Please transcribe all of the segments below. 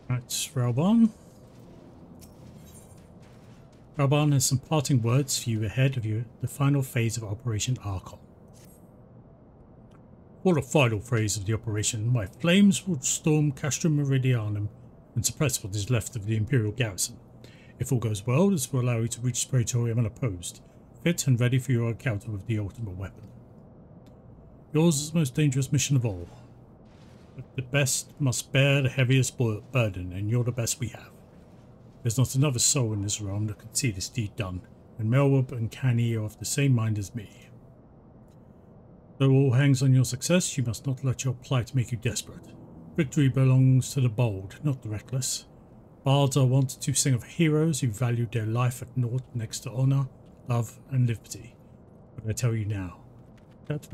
That's Reborn. Reborn has some parting words for you ahead of the final phase of Operation Archon. For the final phase of the operation, my flames will storm Castrum Meridianum and suppress what is left of the Imperial garrison. If all goes well, this will allow you to reach Praetorium unopposed, fit and ready for your encounter with the ultimate weapon. Yours is the most dangerous mission of all. But the best must bear the heaviest burden, and you're the best we have. There's not another soul in this realm that can see this deed done, and Melwood and Canny are of the same mind as me. Though all hangs on your success, you must not let your plight make you desperate. Victory belongs to the bold, not the reckless. Bards are wont to sing of heroes who valued their life at naught next to honour, love and liberty. But I tell you now, that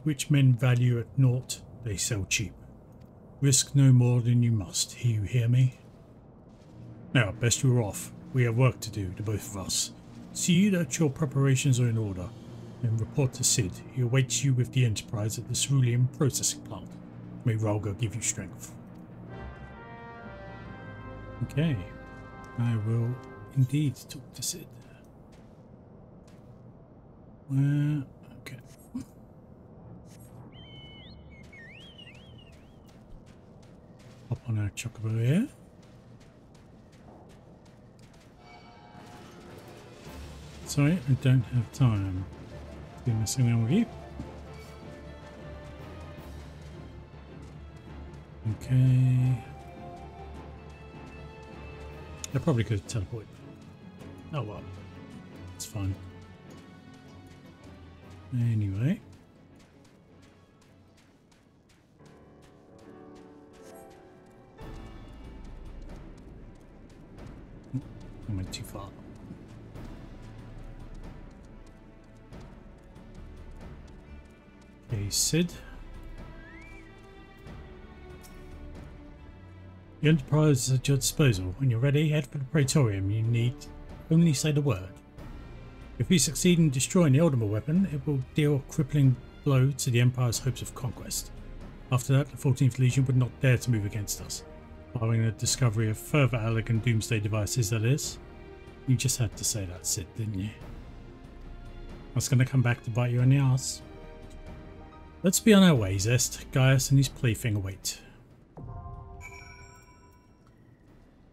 which men value at naught, they sell cheap. Risk no more than you must, you hear me? Now, best you're off. We have work to do, the both of us. See that your preparations are in order, and report to Sid. He awaits you with the Enterprise at the cerulean processing plant. May Ralga give you strength. Okay, I will indeed talk to Sid. Okay. Hop on our chocobo here. Sorry, I don't have time to be messing around with you. Okay. I probably could teleport. Oh well, it's fine. Anyway. I went too far. Okay, Sid. The Enterprise is at your disposal. When you're ready, head for the Praetorium. You need only say the word. If we succeed in destroying the ultimate weapon, it will deal a crippling blow to the Empire's hopes of conquest. After that, the 14th Legion would not dare to move against us. Following the discovery of further elegant doomsday devices, that is. You just had to say that, Sid, didn't you? That's going to come back to bite you in the ass. Let's be on our way, Zest. Gaius and his plaything await.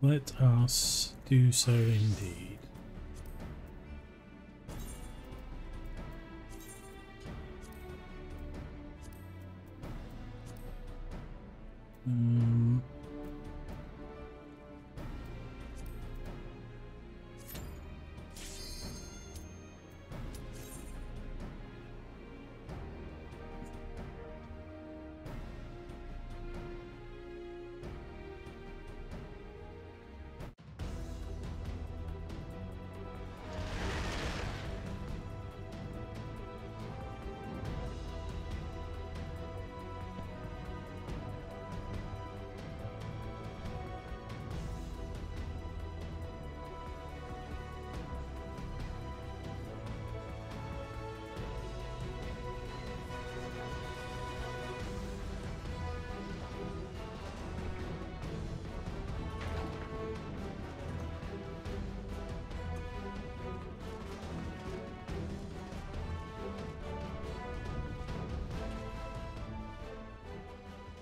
Let us do so indeed.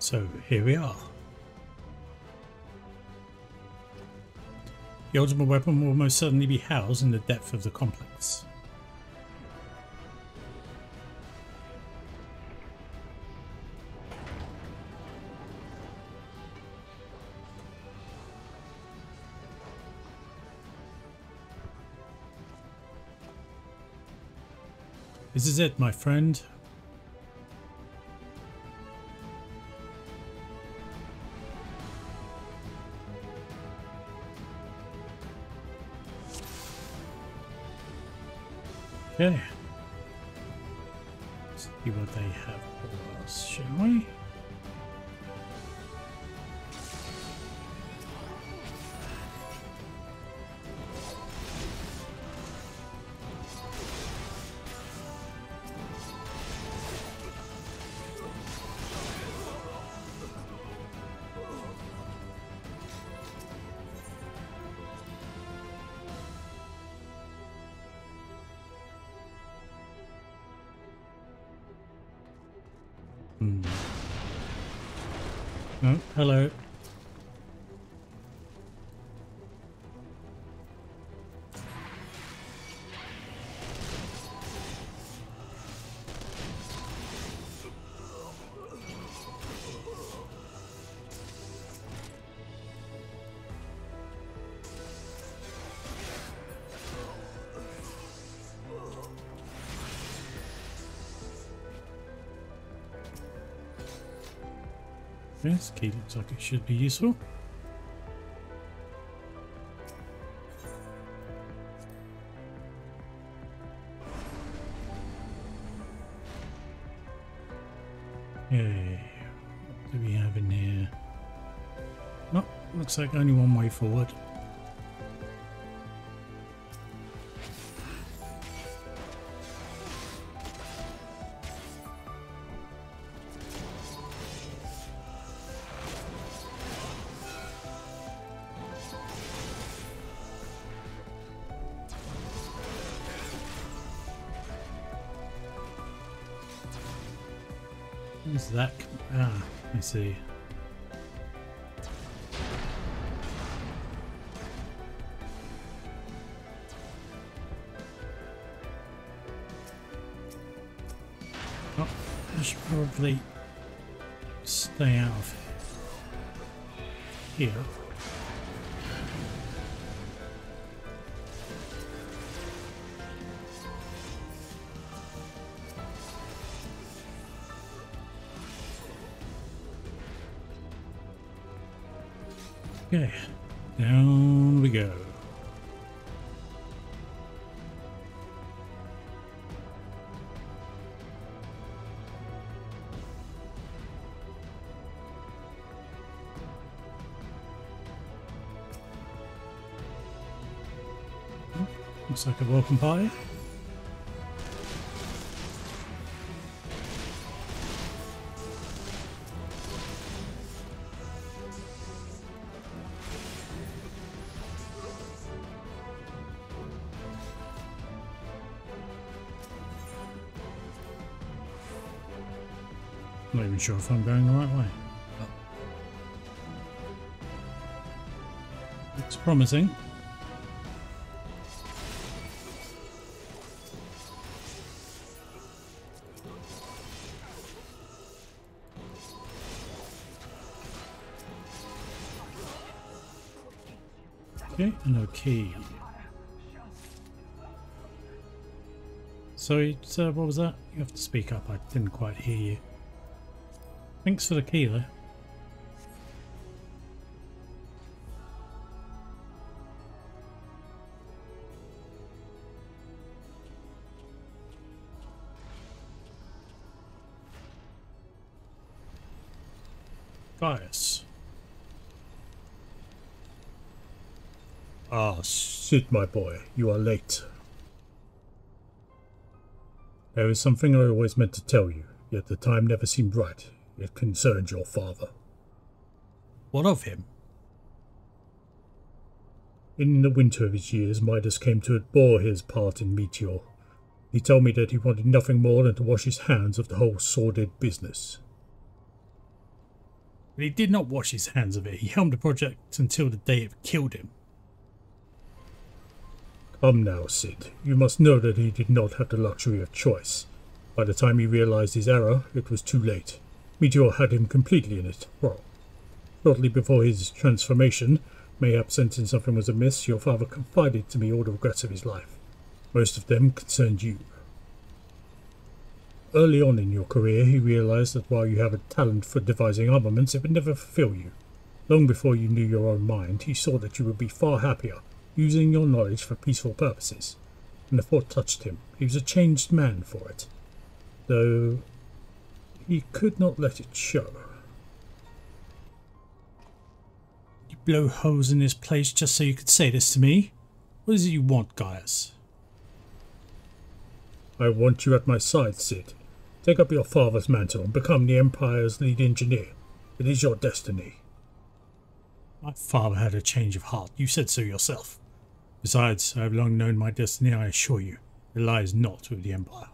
So here we are. The ultimate weapon will most certainly be housed in the depth of the complex. This is it, my friend. Okay. Let's see what they have for us, shall we? Oh, hello. This key looks like it should be useful. Okay, what do we have in here? Oh, looks like only one way forward. What's that? Ah, I see. Oh, I should probably stay out of here. Okay, down we go. Oh, looks like a welcome party. Not even sure if I'm going the right way. But looks promising. Okay, no key. Sorry, sir, what was that? You have to speak up, I didn't quite hear you. Thanks for the key though. Gaius. Ah, Sid, my boy, you are late. There is something I always meant to tell you, yet the time never seemed right. It concerns your father. What of him? In the winter of his years, Midas came to abhor his part in Meteor. He told me that he wanted nothing more than to wash his hands of the whole sordid business. But he did not wash his hands of it. He helmed the project until the day it killed him. Come now, Sid. You must know that he did not have the luxury of choice. By the time he realized his error, it was too late. Meteor had him completely in it. Well, shortly before his transformation, mayhap sensing something was amiss, your father confided to me all the regrets of his life. Most of them concerned you. Early on in your career, he realized that while you have a talent for devising armaments, it would never fulfill you. Long before you knew your own mind, he saw that you would be far happier, using your knowledge for peaceful purposes. And the thought touched him. He was a changed man for it. Though he could not let it show. You blow holes in this place just so you could say this to me? What is it you want, Gaius? I want you at my side, Sid. Take up your father's mantle and become the Empire's lead engineer. It is your destiny. My father had a change of heart. You said so yourself. Besides, I have long known my destiny, I assure you. It lies not with the Empire.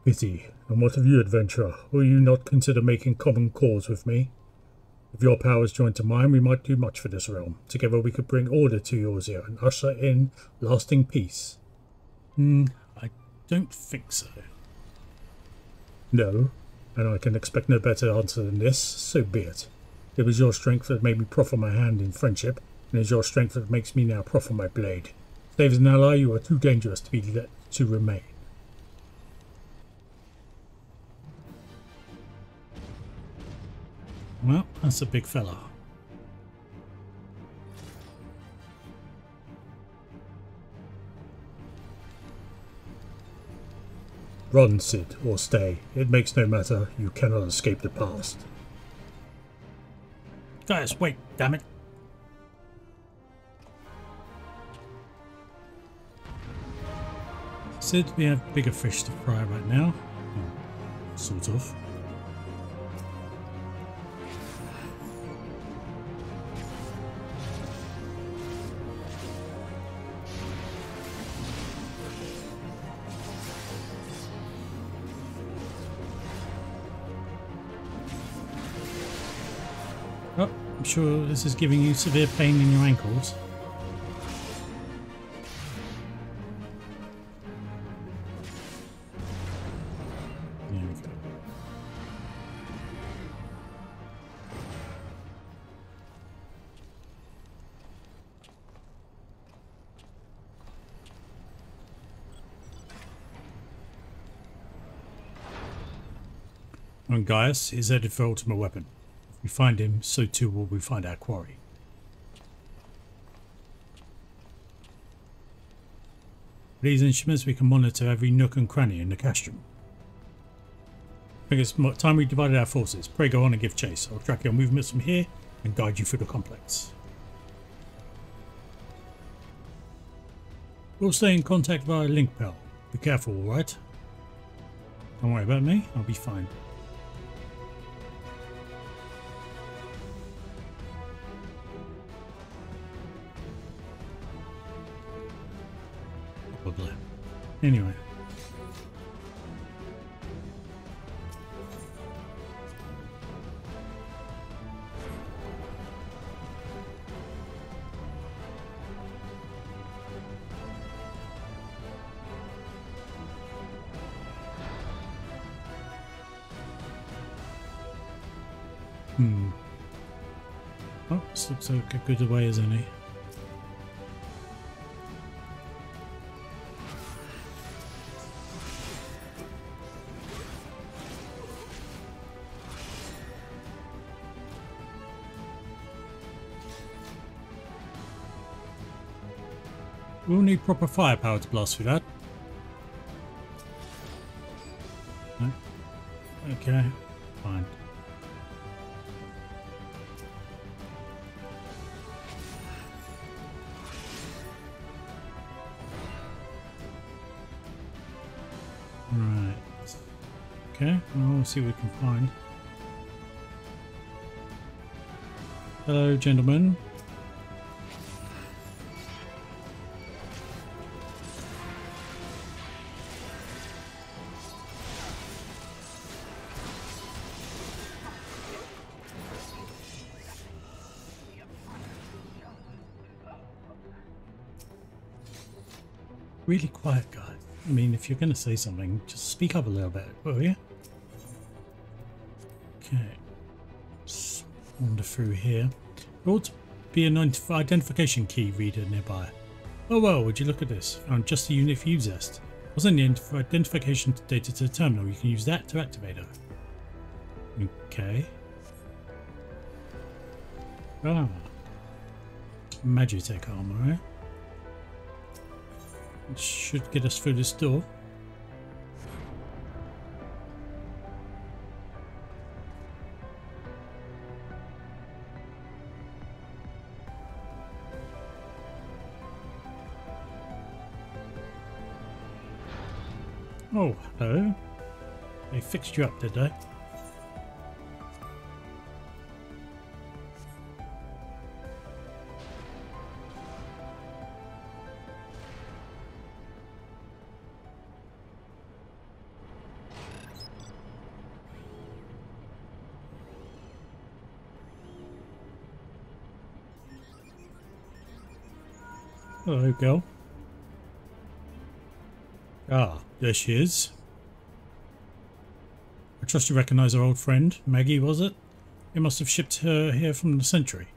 A pity. And what of you, adventurer? Will you not consider making common cause with me? If your powers join to mine, we might do much for this realm. Together we could bring order to Eorzea and usher in lasting peace. I don't think so. No, and I can expect no better answer than this, so be it. It was your strength that made me proffer my hand in friendship, and it is your strength that makes me now proffer my blade. Save as an ally, you are too dangerous to be let to remain. Well, that's a big fella. Run, Sid, or stay. It makes no matter. You cannot escape the past. Guys, wait, damn it. Sid, we have bigger fish to fry right now. Oh, sort of. Oh, I'm sure this is giving you severe pain in your ankles. There we go. And Gaius is headed for ultimate weapon. If we find him, so too will we find our quarry. With these instruments we can monitor every nook and cranny in the castrum. I think it's time we divided our forces. Pray go on and give chase. I'll track your movements from here and guide you through the complex. We'll stay in contact via link bell. Be careful, alright? Don't worry about me, I'll be fine. Probably. Anyway. Oh, this looks like a good way as any. We'll need proper firepower to blast through that. No? Okay, fine. Right. Okay, well, we'll see what we can find. Hello, gentlemen. Really quiet, guy. I mean, if you're going to say something, just speak up a little bit, will you? Okay. Let's wander through here. There ought to be an identification key reader nearby. Oh well, would you look at this? Found just a unit for you, Zest. I'll send the identification data to the terminal. You can use that to activate her. Okay. Ah. Magitech armor, right? It should get us through this door. Oh, hello. They fixed you up, did they? Hello, girl. Ah, there she is. I trust you recognise our old friend, Maggie, was it? They must have shipped her here from the Century.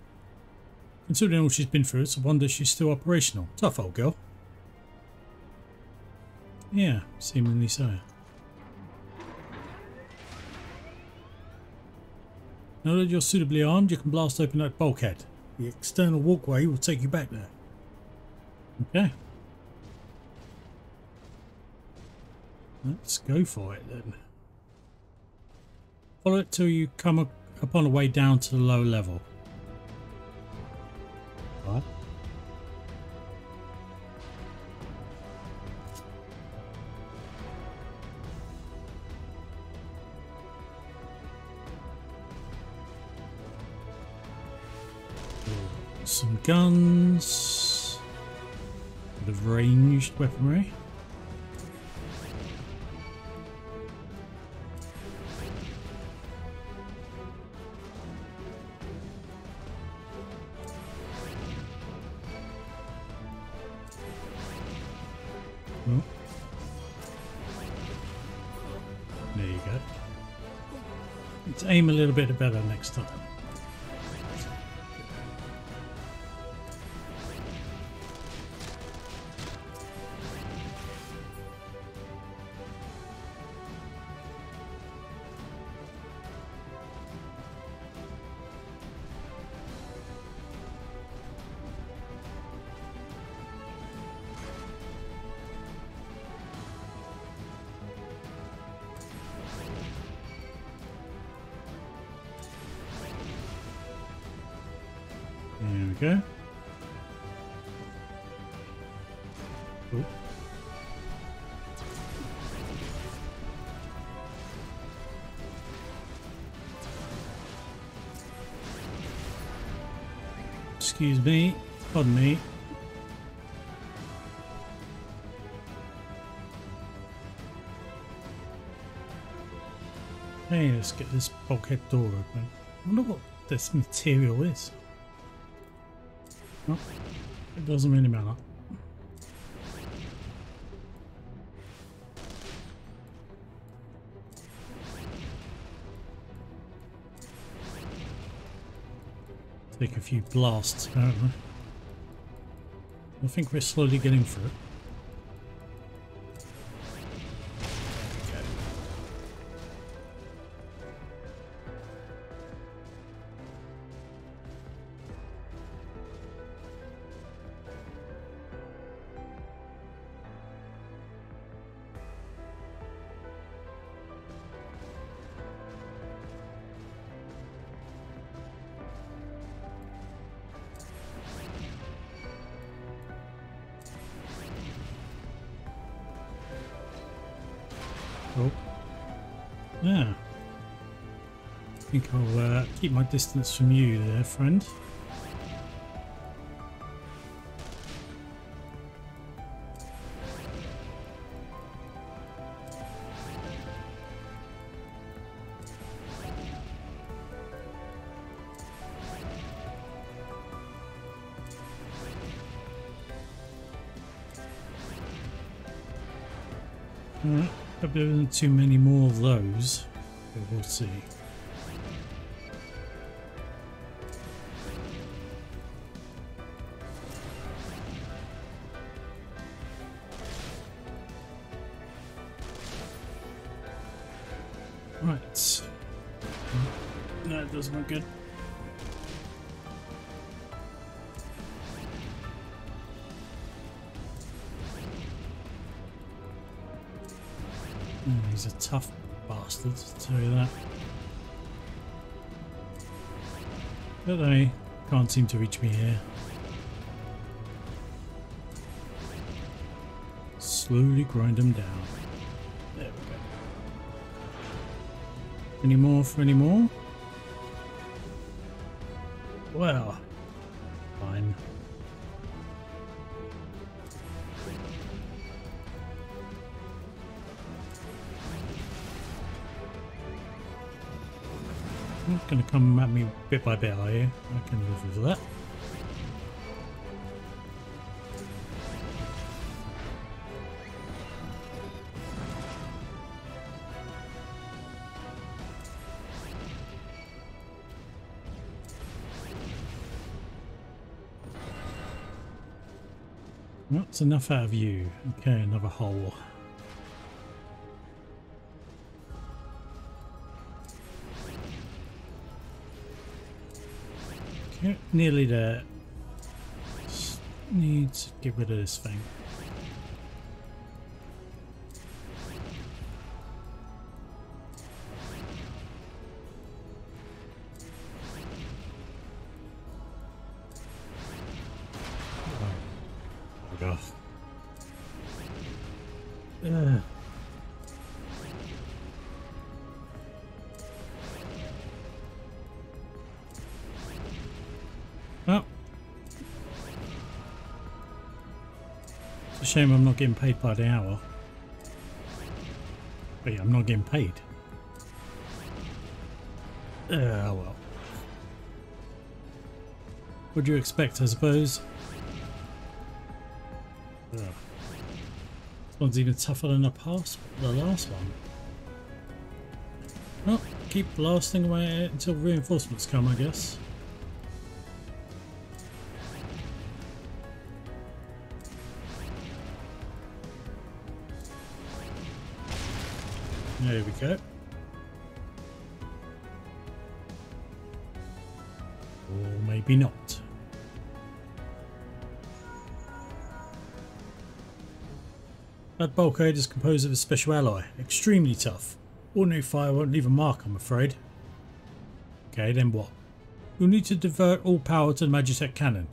Considering all she's been through, it's a wonder she's still operational. Tough old girl. Yeah, seemingly so. Now that you're suitably armed, you can blast open that bulkhead. The external walkway will take you back there. Okay. Let's go for it then. Follow it till you come upon a way down to the low level. Right. Some guns, a bit of ranged weaponry. Oh. There you go. Let's aim a little bit better next time. There we go. Oh. Excuse me, pardon me. Hey, let's get this bulkhead door open. I wonder what this material is. Oh, it doesn't really matter. Take a few blasts apparently. I think we're slowly getting through. Oh, yeah. I think I'll keep my distance from you there, friend. Alright. Hope there isn't too many more of those, but we'll see. Right. No, it doesn't look good. He's a tough bastard, to tell you that. But they can't seem to reach me here. Slowly grind them down. There we go. Any more for any more? Well, fine. Not going to come at me bit by bit, are you? I can live with that. That's enough out of you. Okay, another hole. Okay, nearly there. Just need to get rid of this thing. Well, it's a shame I'm not getting paid by the hour. But yeah, I'm not getting paid. Oh well. What do you expect, I suppose? This one's even tougher than the last one. Well, keep blasting away until reinforcements come, I guess. There we go. Or maybe not. That bulkhead is composed of a special alloy, extremely tough. Ordinary fire won't leave a mark, I'm afraid. Okay, then what? You'll need to divert all power to the Magitech cannon,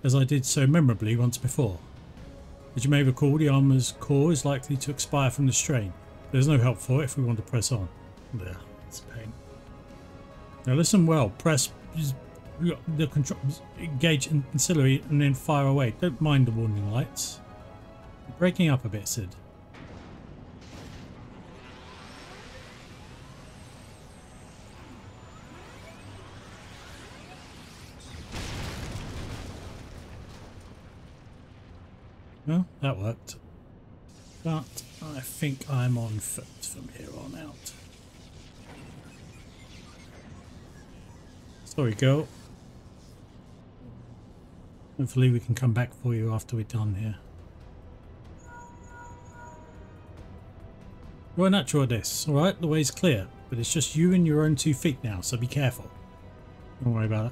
as I did so memorably once before. As you may recall, the armour's core is likely to expire from the strain. There's no help for it if we want to press on. There, it's a pain. Now listen well, press the control, engage in ancillary and then fire away. Don't mind the warning lights. You're breaking up a bit, Sid. Well, that worked. But I think I'm on foot from here on out. Sorry, girl. Hopefully we can come back for you after we're done here. You're a natural at this, alright? The way's clear, but it's just you and your own 2 feet now, so be careful. Don't worry about it.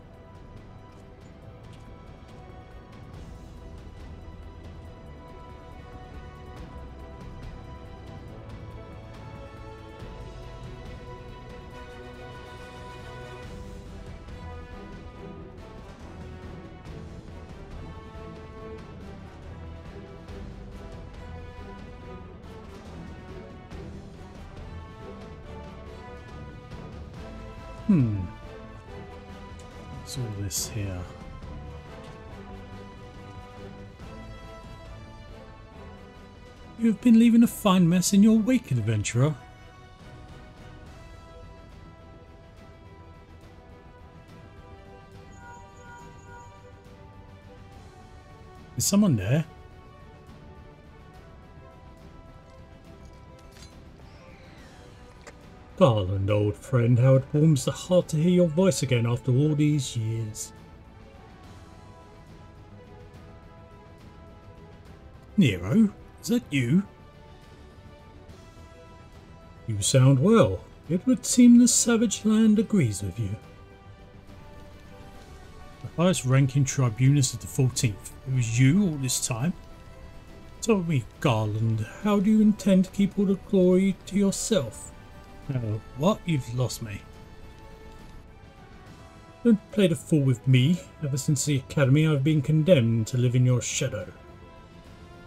What's all this here? You've been leaving a fine mess in your wake, adventurer. Is someone there? Garland, old friend, how it warms the heart to hear your voice again after all these years. Nero, is that you? You sound well. It would seem the savage land agrees with you. The highest ranking tribunus of the 14th. It was you all this time? Tell me, Garland, how do you intend to keep all the glory to yourself? What? You've lost me. Don't play the fool with me. Ever since the academy I've been condemned to live in your shadow.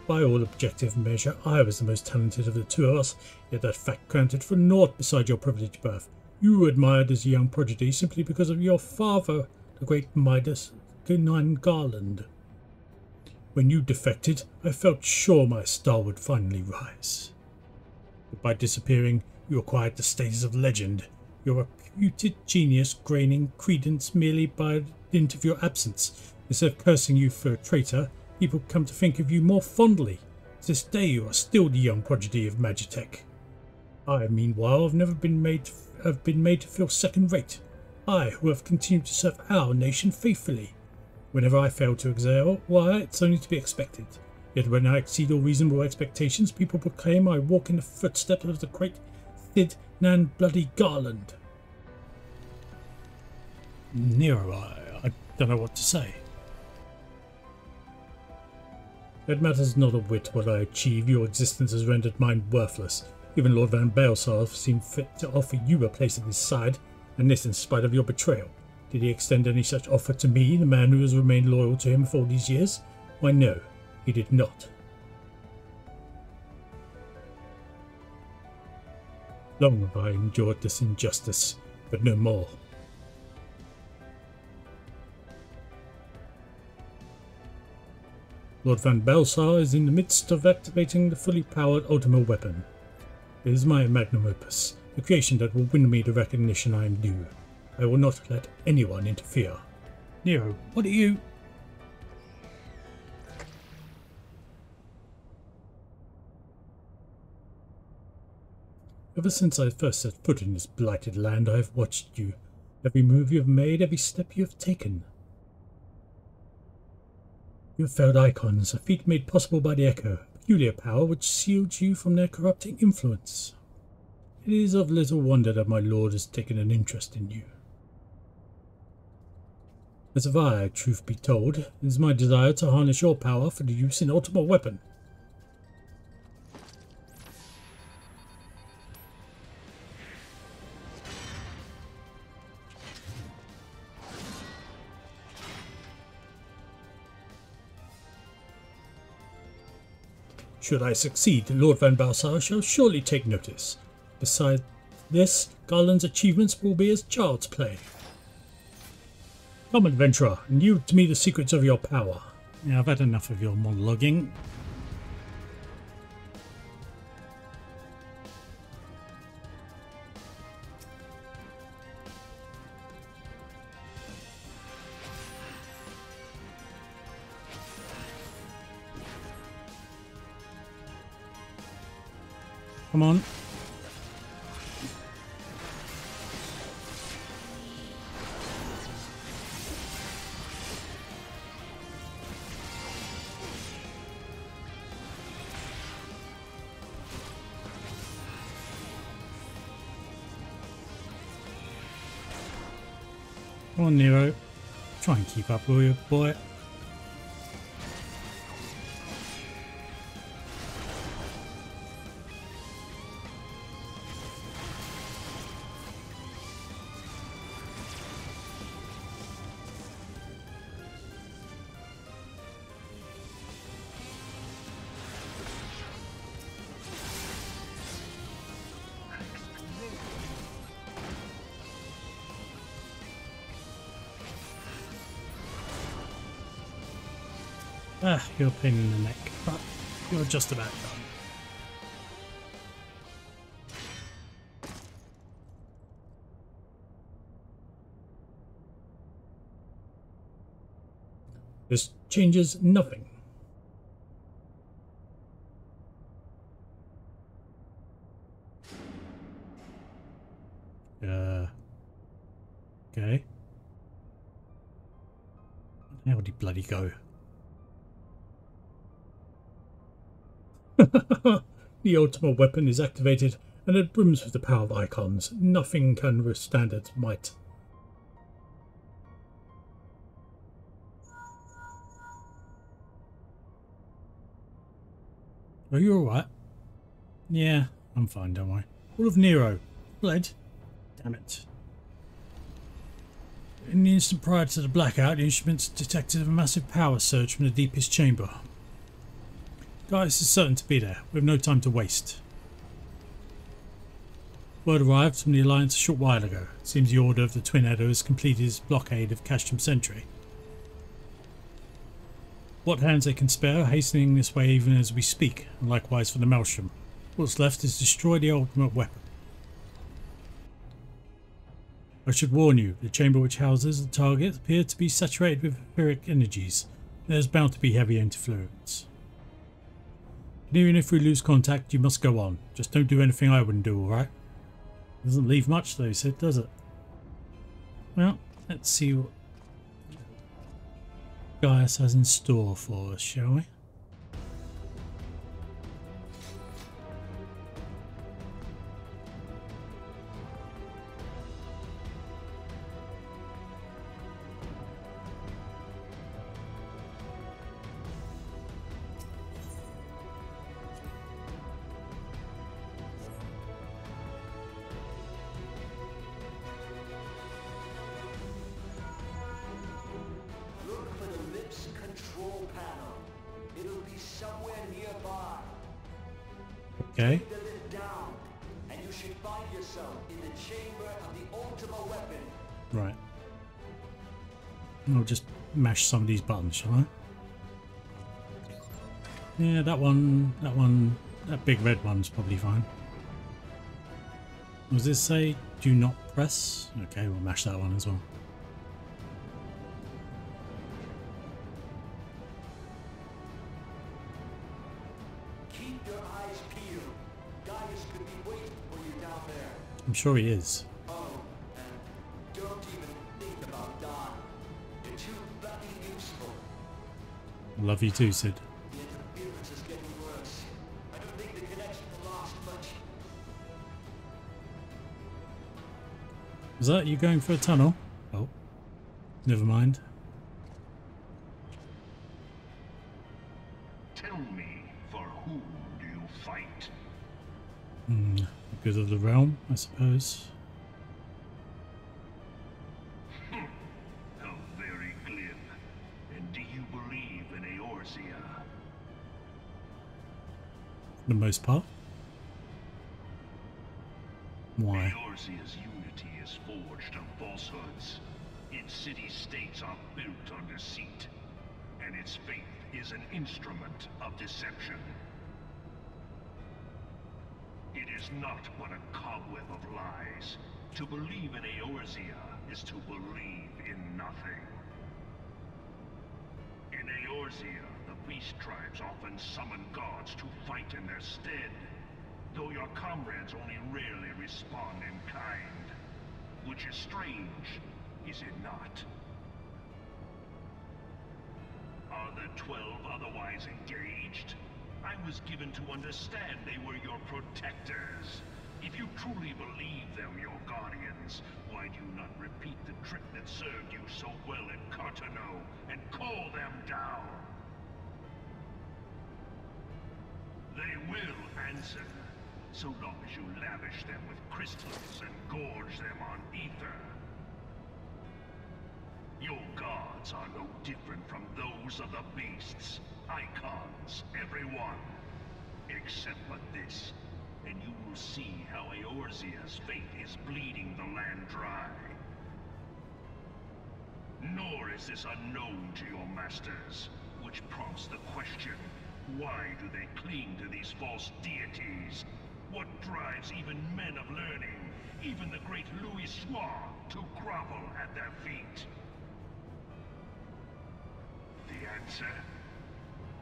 By all objective measure, I was the most talented of the two of us, yet that fact counted for naught beside your privileged birth. You were admired as a young prodigy simply because of your father, the great Midas Garland. When you defected, I felt sure my star would finally rise. But by disappearing, you acquired the status of legend, your reputed genius gaining credence merely by dint of your absence. Instead of cursing you for a traitor, people come to think of you more fondly. To this day you are still the young prodigy of Magitech. I, meanwhile, have been made to feel second-rate. I, who have continued to serve our nation faithfully. Whenever I fail to excel, why, it's only to be expected. Yet when I exceed all reasonable expectations, people proclaim I walk in the footsteps of the great Thid Nan Bloody Garland. Nero, I don't know what to say. It matters not a whit what I achieve. Your existence has rendered mine worthless. Even Lord Van Baelsar seemed fit to offer you a place at his side, and this in spite of your betrayal. Did he extend any such offer to me, the man who has remained loyal to him for all these years? Why, no, he did not. Long have I endured this injustice, but no more. Lord Van Baelsar is in the midst of activating the fully powered Ultima weapon. It is my magnum opus, the creation that will win me the recognition I am due. I will not let anyone interfere. Nero, what are you... Ever since I first set foot in this blighted land, I have watched you. Every move you have made, every step you have taken. You have felled icons, a feat made possible by the Echo, a peculiar power which shields you from their corrupting influence. It is of little wonder that my lord has taken an interest in you. As have I, truth be told. It is my desire to harness your power for the use in Ultima weapon. Should I succeed, Lord Van Baelsar shall surely take notice. Besides this, Garland's achievements will be as child's play. Come, adventurer, and yield to me the secrets of your power. Yeah, I've had enough of your monologuing. Come on. Come on, Nero. Try and keep up, will you, boy? Ah, you're a pain in the neck, but you're just about done. This changes nothing. Okay. How would he bloody go? The Ultima weapon is activated, and it brims with the power of icons. Nothing can withstand its might. Are you alright? Yeah, I'm fine, don't worry. All of Nero. Bled. Damn it. In the instant prior to the blackout, the instruments detected a massive power surge from the deepest chamber. Gaius is certain to be there. We have no time to waste. Word arrived from the Alliance a short while ago. It seems the Order of the Twin Edo has completed its blockade of Castrum Sentry. What hands they can spare are hastening this way even as we speak, and likewise for the Maelstrom. What's left is destroy the ultimate weapon. I should warn you, the chamber which houses the target appears to be saturated with etheric energies. There's bound to be heavy interference. And even if we lose contact, you must go on. Just don't do anything I wouldn't do, alright? Doesn't leave much though, Sid, does it? Well, let's see what Gaius has in store for us, shall we? Okay. Take the lid down, and you should find yourself in the chamber of the ultimate weapon. Right. I'll just mash some of these buttons, shall I? Yeah, that one, that big red one's probably fine. Does this say do not press? Okay, we'll mash that one as well. Keep your eyes peeled. Gaius could be waiting for you down there. I'm sure he is. Oh, and don't even think about Don. You're too bloody useful. Love you too, Sid. The interference is getting worse. I don't think the connection lost much. Is that you going for a tunnel? Oh, never mind. Tell me, for whom do you fight? The good of the realm, I suppose. How very glib. And do you believe in Eorzea? For the most part. Why? Eorzea's unity is forged of falsehoods. Its city-states are built on deceit, and its faith is an instrument of deception. It is not but a cobweb of lies. To believe in Eorzea is to believe in nothing. In Eorzea, the beast tribes often summon gods to fight in their stead, though your comrades only rarely respond in kind. Which is strange, is it not? Are the 12 otherwise engaged? I was given to understand they were your protectors. If you truly believe them your guardians, why do you not repeat the trick that served you so well at Cartano and call them down? They will answer, so long as you lavish them with crystals and gorge them on ether. Your gods are no different from those of the beasts. Icons, every one. Except for this, and you will see how Eorzea's fate is bleeding the land dry. Nor is this unknown to your masters, which prompts the question, why do they cling to these false deities? What drives even men of learning, even the great Louis Soir, to grovel at their feet? The answer?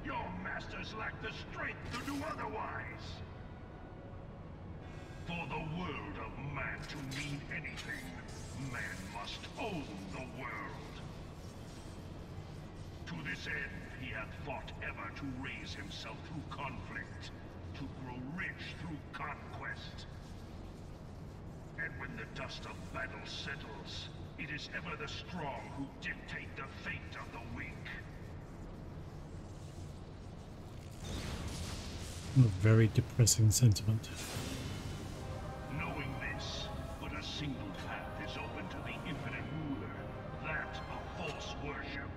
Your masters lack the strength to do otherwise. For the world of man to mean anything, man must own the world. To this end, he hath fought ever to raise himself through conflict, to grow rich through conquest. And when the dust of battle settles, it is ever the strong who dictate the fate of the weak. A very depressing sentiment. Knowing this, but a single path is open to the infinite ruler, that of false worship,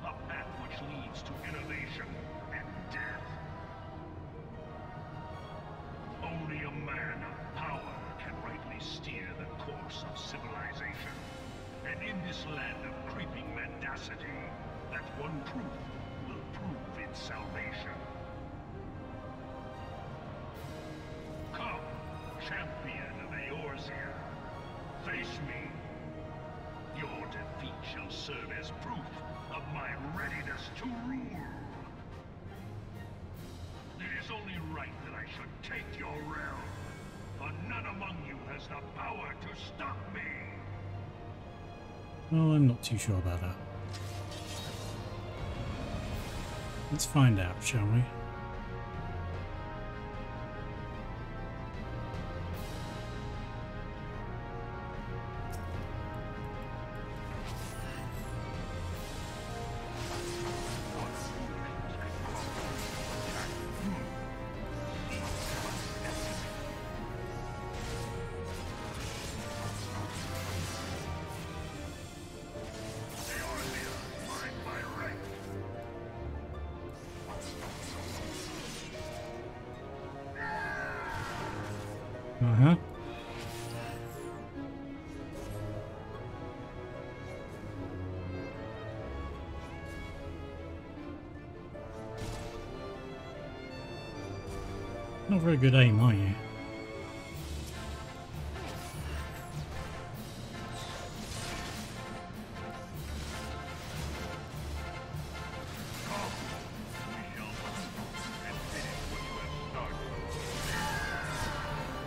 a path which leads to innovation and death. Only a man of power can rightly steer the course of civilization. And in this land of creeping mendacity, that one truth will prove its salvation. Come, champion of Eorzea, face me. Your defeat shall serve as proof of my readiness to rule. It is only right that I should take your realm, for none among you has the power to stop me. Well, I'm not too sure about that. Let's find out, shall we? Eorzea, mine by right. Uh-huh. Not very good aim, are you?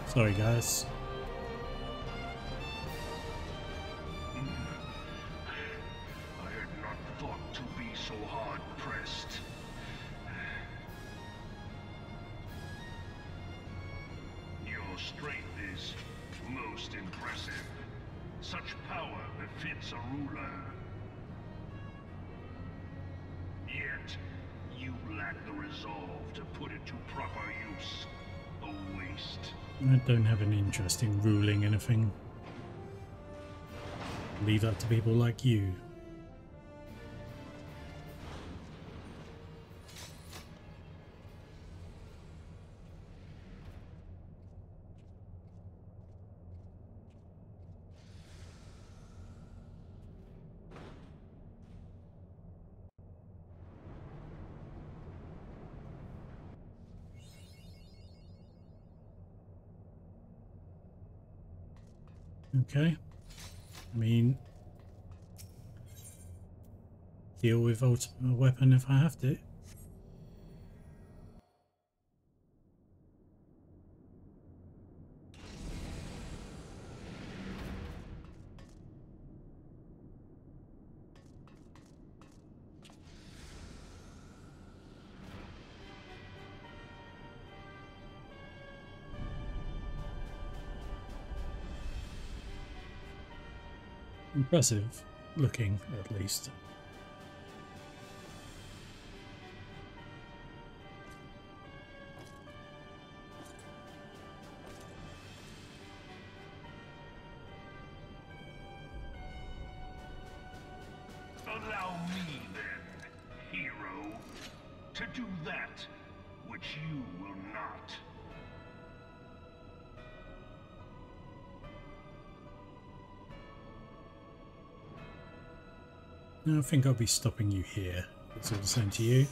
Sorry, guys. I had not thought to be so hard pressed. Your strength is most impressive. Such power befits a ruler. Yet, you lack the resolve to put it to proper use. A waste. I don't have an interest in ruling anything. Leave that to people like you. Okay. I mean, deal with ultimate weapon if I have to. Impressive looking, at least. Allow me then, hero, to do that which you will not. I think I'll be stopping you here. It's all the same to you.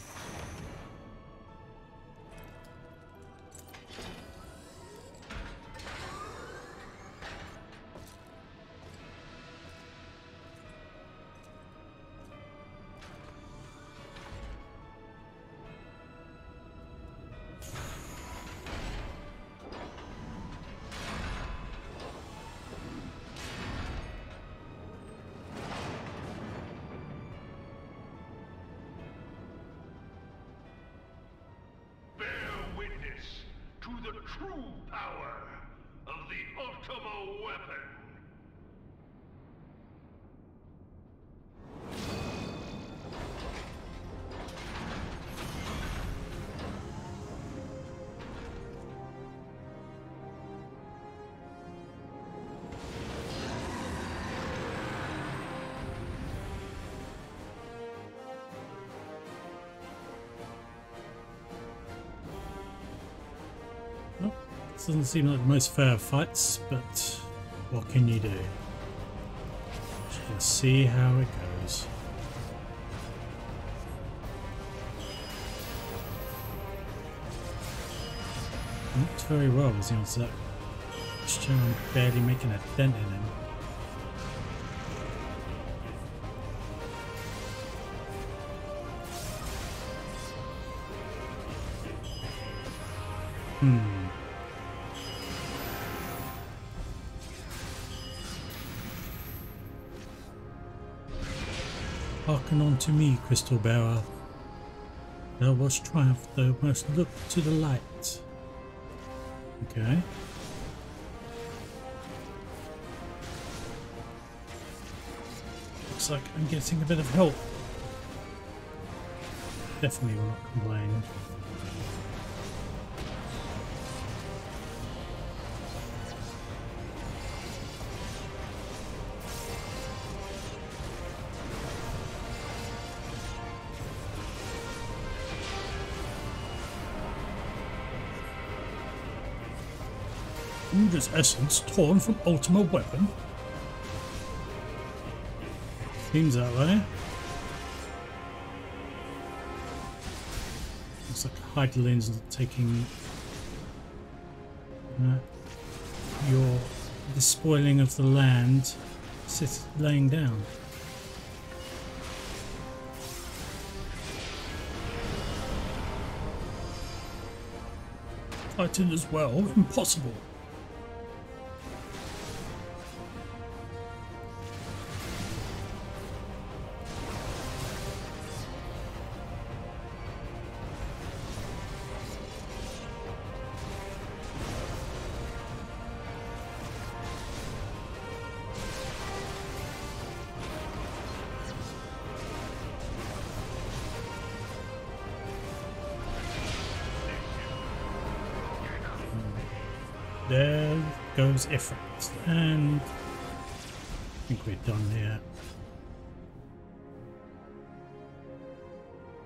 To the true power of the Ultimo weapon. This doesn't seem like the most fair of fights, but what can you do? Let's see how it goes. Not very well as the answer. Just I'm barely making a dent in him. Hearken unto me, Crystal Bearer. Thou wast triumph, thou must look to the light. Okay. Looks like I'm getting a bit of help. Definitely will not complain. Order's essence torn from Ultima weapon? Seems that way. Looks like Heidelin's taking your despoiling of the land, laying down. Titan as well? Impossible. There goes Ifrit, and I think we're done here.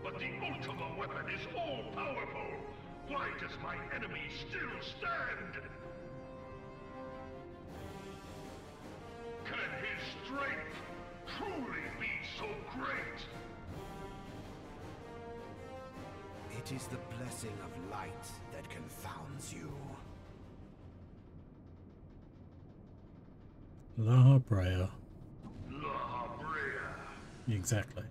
But the Ultima weapon is all-powerful. Why does my enemy still stand? Can his strength truly be so great? It is the blessing of light that confounds you. La Brea. La Brea. Exactly.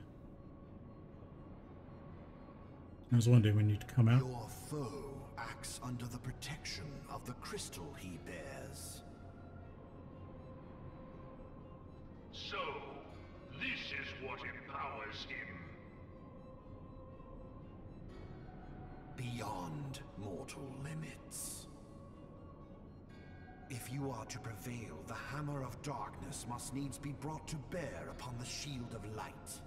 I was wondering when you'd come out. Your foe acts under the protection of the crystal he bears. So, this is what empowers him. Beyond mortal limits. If you are to prevail, the hammer of darkness must needs be brought to bear upon the shield of light.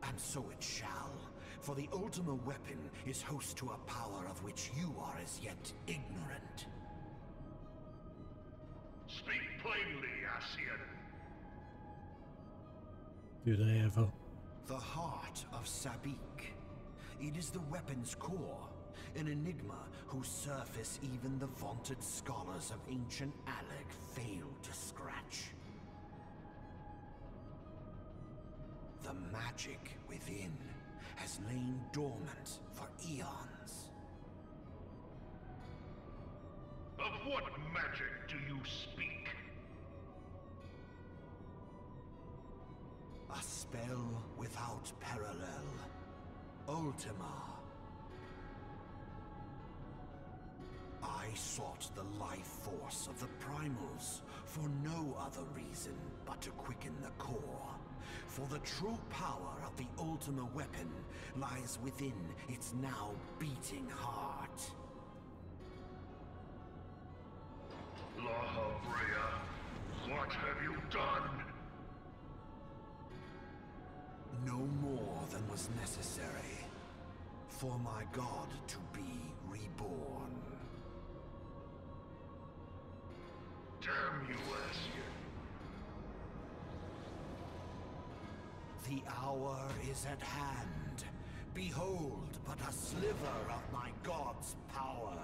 And so it shall, for the Ultima weapon is host to a power of which you are as yet ignorant. Speak plainly, Ascian. Do they ever? The heart of Sabik. It is the weapon's core, an enigma whose surface even the vaunted scholars of ancient Alec failed to scratch. The magic within has lain dormant for eons. Of what magic do you speak? A spell without parallel. Ultima. I sought the life force of the primals for no other reason but to quicken the core. For the true power of the Ultima weapon lies within its now beating heart. La Brea, what have you done? No more than was necessary for my god to be reborn. Damn you, Ascian. The hour is at hand. Behold but a sliver of my god's power.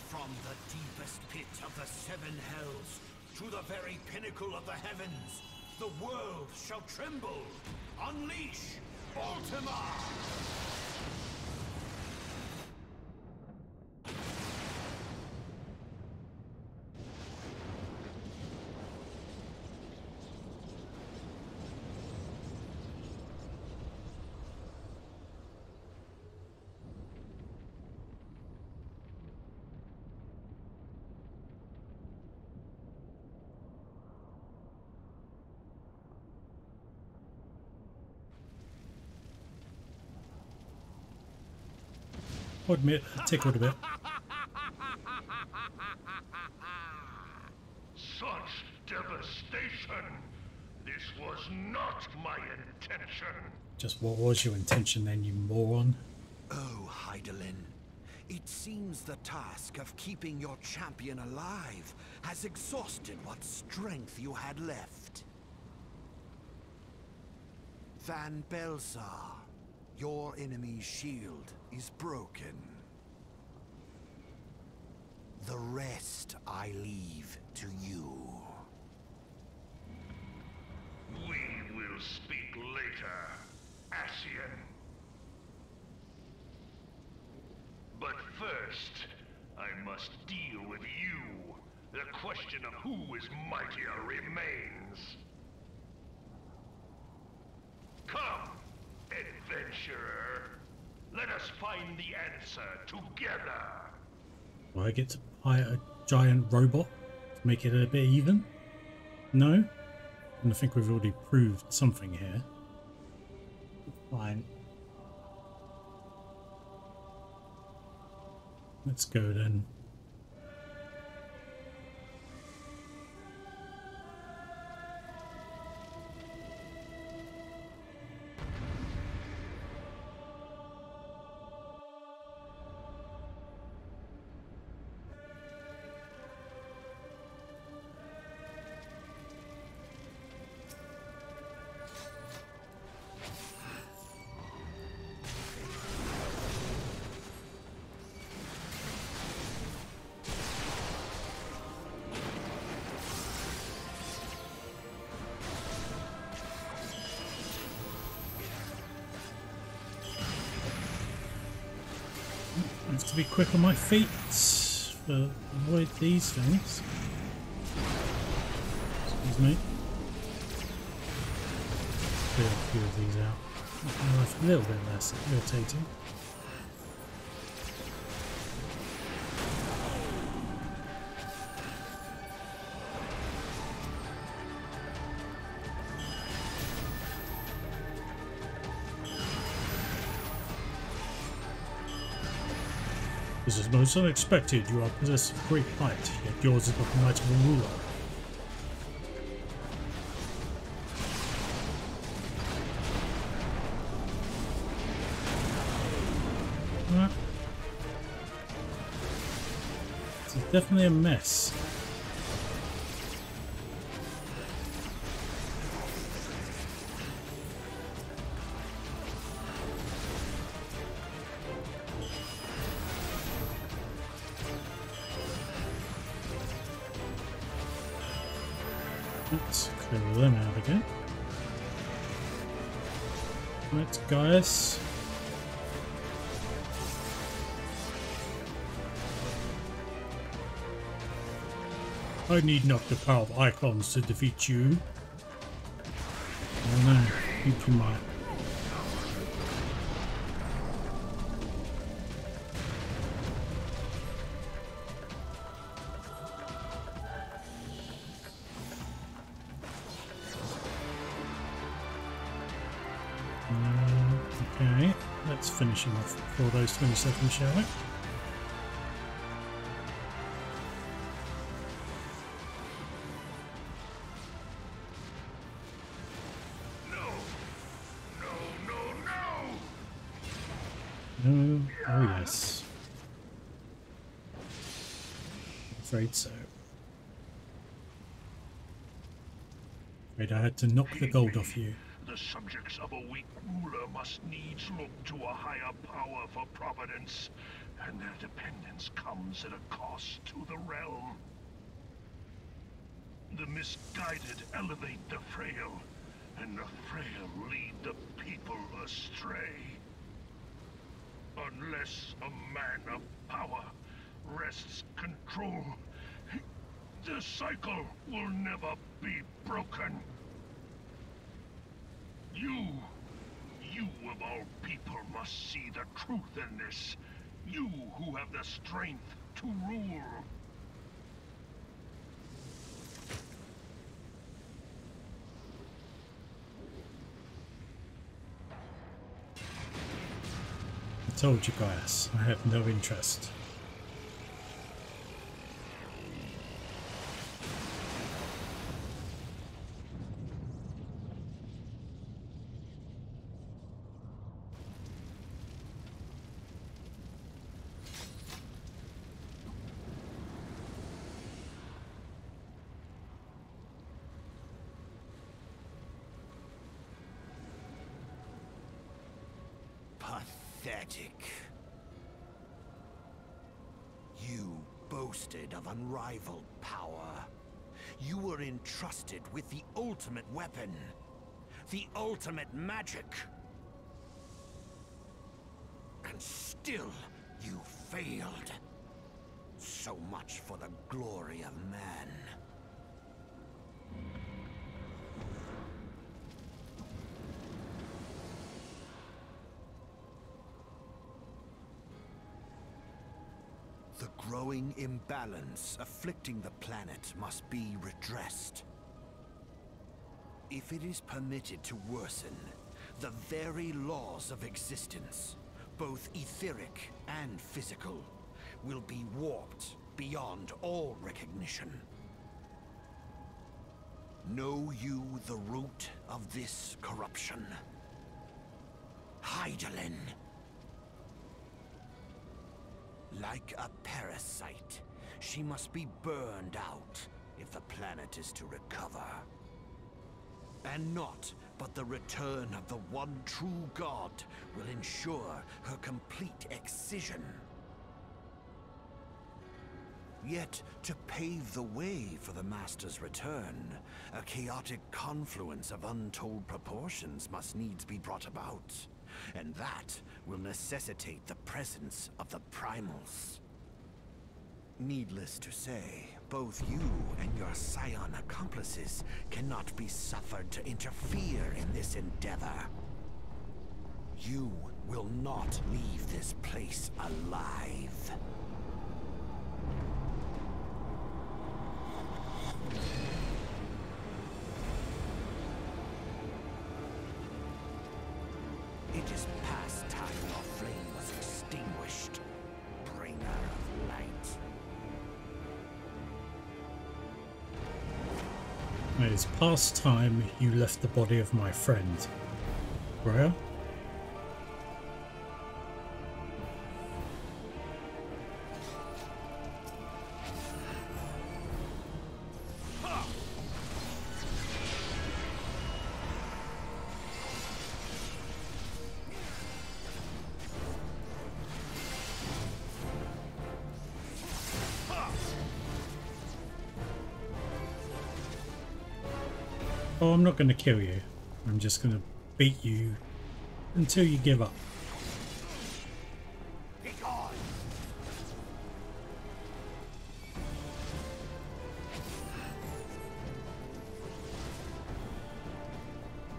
From the deepest pit of the seven hells to the very pinnacle of the heavens, the world shall tremble. Unleash Ultima! I'll admit, I tickled a bit. Such devastation! This was not my intention! Just what was your intention then, you moron? Oh, Heidelin. It seems the task of keeping your champion alive has exhausted what strength you had left. Van Belsar, your enemy's shield is broken. The rest I leave to you. We will speak later, Ascian. But first, I must deal with you. The question of who is mightier remains. Come, adventurer. Let us find the answer together. Do I get to hire a giant robot to make it a bit even? No? And I think we've already proved something here. Fine. Let's go then. I have to be quick on my feet to avoid these things. Excuse me. Clear a few of these out. A little bit less irritating. This is most unexpected. You are possessed of great might, yet yours is but the might of a ruler. This is definitely a mess. Let's clear them out again. Right, guys. I need not the power of icons to defeat you. Oh no, think you might. Okay, let's finish him off for those 20 seconds, shall we? No. Oh yes. I'm afraid so. Afraid I had to knock the gold off you. The subjects of a weak ruler must needs look to a higher power for providence, and their dependence comes at a cost to the realm. The misguided elevate the frail, and the frail lead the people astray. Unless a man of power wrests control, the cycle will never be broken. You of all people must see the truth in this. You who have the strength to rule. I told you guys, I have no interest. Pathetic. You boasted of unrivaled power. You were entrusted with the ultimate weapon, the ultimate magic. And still, you failed. So much for the glory of man. The growing imbalance afflicting the planet must be redressed. If it is permitted to worsen, the very laws of existence, both etheric and physical, will be warped beyond all recognition. Know you the root of this corruption? Hydaelyn. Like a parasite, she must be burned out if the planet is to recover. And naught but the return of the one true god will ensure her complete excision. Yet, to pave the way for the Master's return, a chaotic confluence of untold proportions must needs be brought about. And that will necessitate the presence of the primals. Needless to say, both you and your scion accomplices cannot be suffered to interfere in this endeavor. You will not leave this place alive. It is past time your flame was extinguished, bringer of light. It's past time you left the body of my friend. Rhea? Oh, I'm not going to kill you. I'm just going to beat you until you give up. Be gone!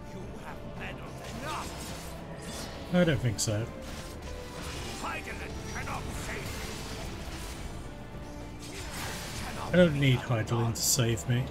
You have meddled enough! I don't think so. Hydaelyn cannot save you! I don't need Hydaelyn to save me.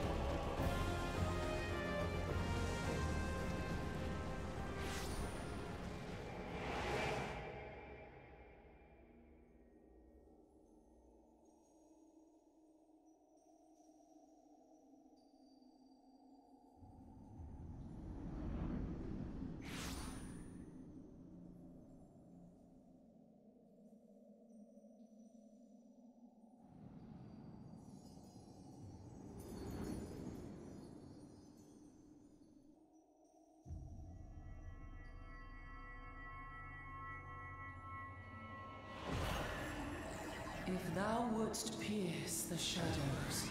If thou wouldst pierce the shadows,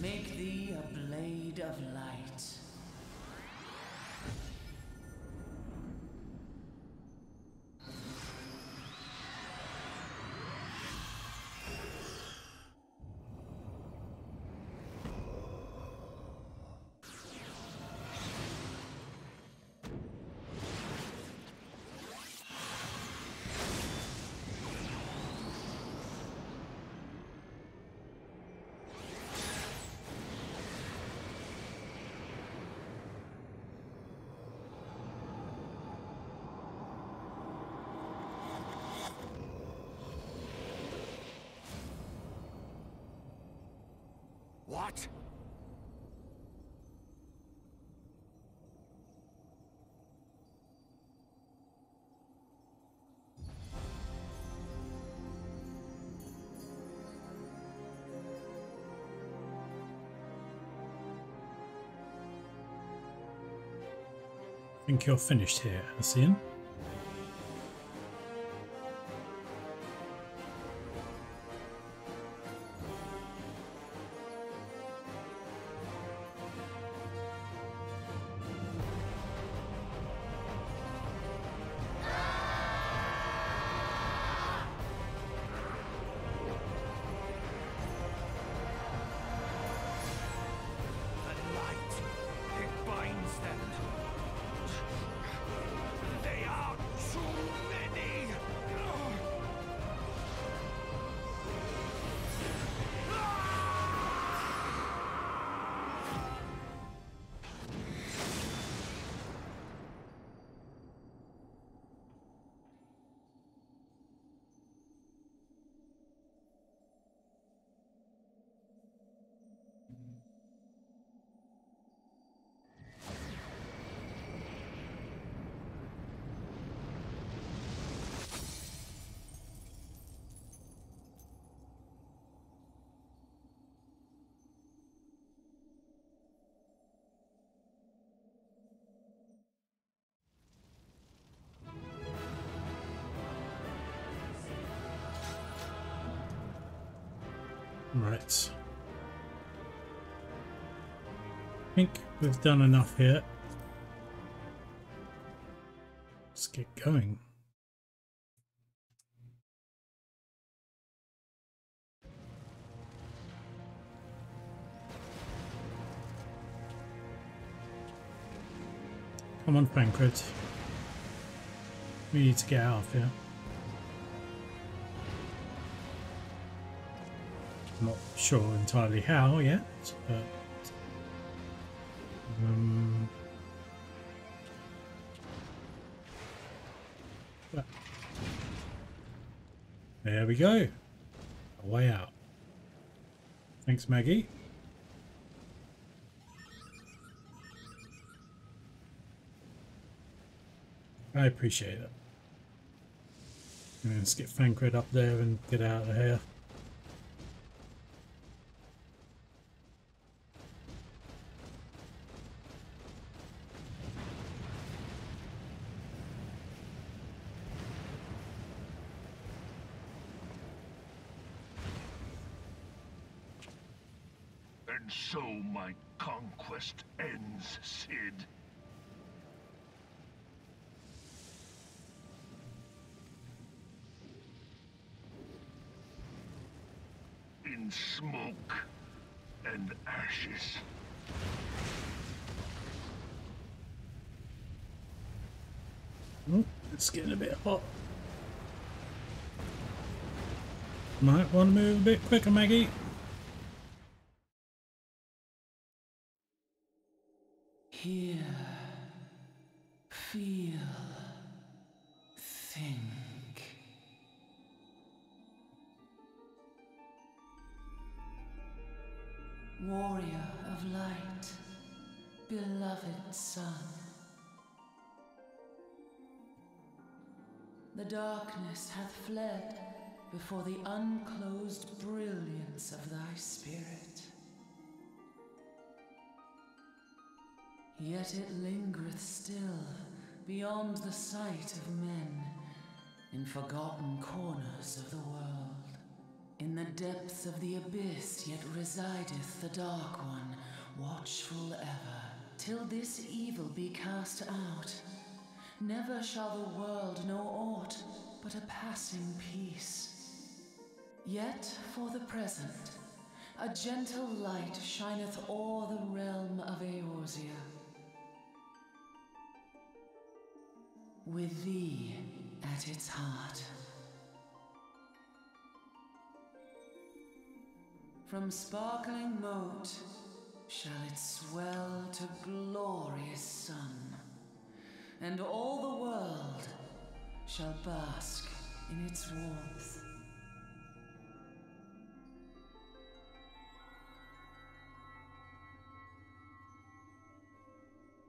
make thee a blade of light. What? I think you're finished here, Asian. Right. I think we've done enough here. Let's get going. Come on, Pancret. We need to get out of here. I'm not sure entirely how yet, but there we go. A way out. Thanks, Maggie. I appreciate it. Let's get Fancred up there and get out of here. And so my conquest ends, Cid. In smoke and ashes. Oh, it's getting a bit hot. Might want to move a bit quicker, Maggie. Hear, feel, think. Warrior of light, beloved son. The darkness hath fled before the unclosed brilliance of thy spirit. Yet it lingereth still beyond the sight of men, in forgotten corners of the world. In the depths of the abyss yet resideth the Dark One, watchful ever, till this evil be cast out. Never shall the world know aught but a passing peace. Yet for the present, a gentle light shineth o'er the realm of Eorzea. With thee at its heart. From sparkling moat shall it swell to glorious sun, and all the world shall bask in its warmth.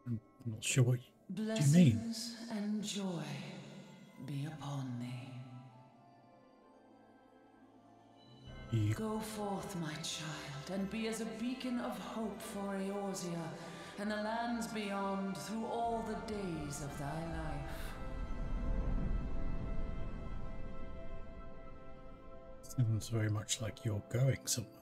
I'm not sure what you mean. Blessings and joy be upon thee. Go forth, my child, and be as a beacon of hope for Eorzea and the lands beyond through all the days of thy life. Sounds very much like you're going somewhere.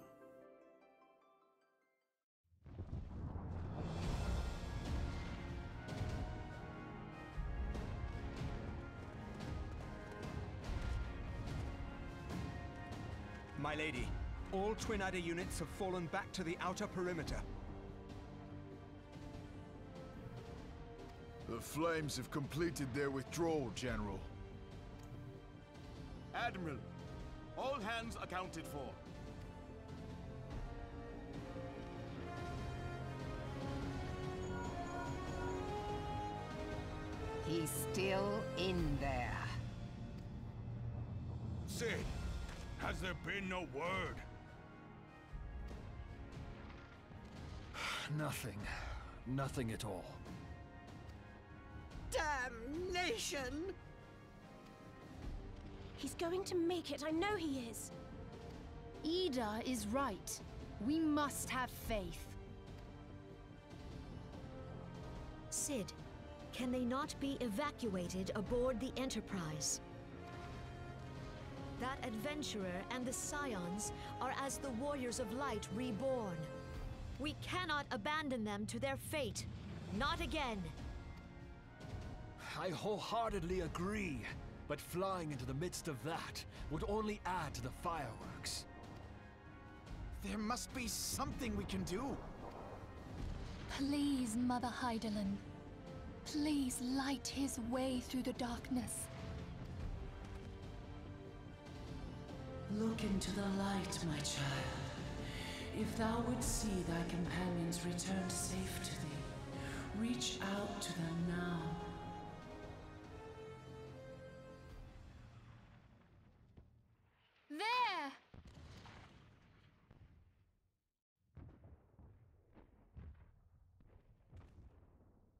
My lady, all Twin Adder units have fallen back to the outer perimeter. The Flames have completed their withdrawal, General. Admiral, all hands accounted for. He's still in there. Cid, has there been no word? Nothing. Nothing at all. Damnation! He's going to make it, I know he is. Ida is right. We must have faith. Cid, can they not be evacuated aboard the Enterprise? That That adventurer and the Scions are as the Warriors of Light reborn. We cannot abandon them to their fate. Not again. I wholeheartedly agree, but flying into the midst of that would only add to the fireworks. There must be something we can do. Please, Mother Hydaelyn. Please light his way through the darkness. Look into the light, my child. If thou would see thy companions returned safe to thee, reach out to them now. There!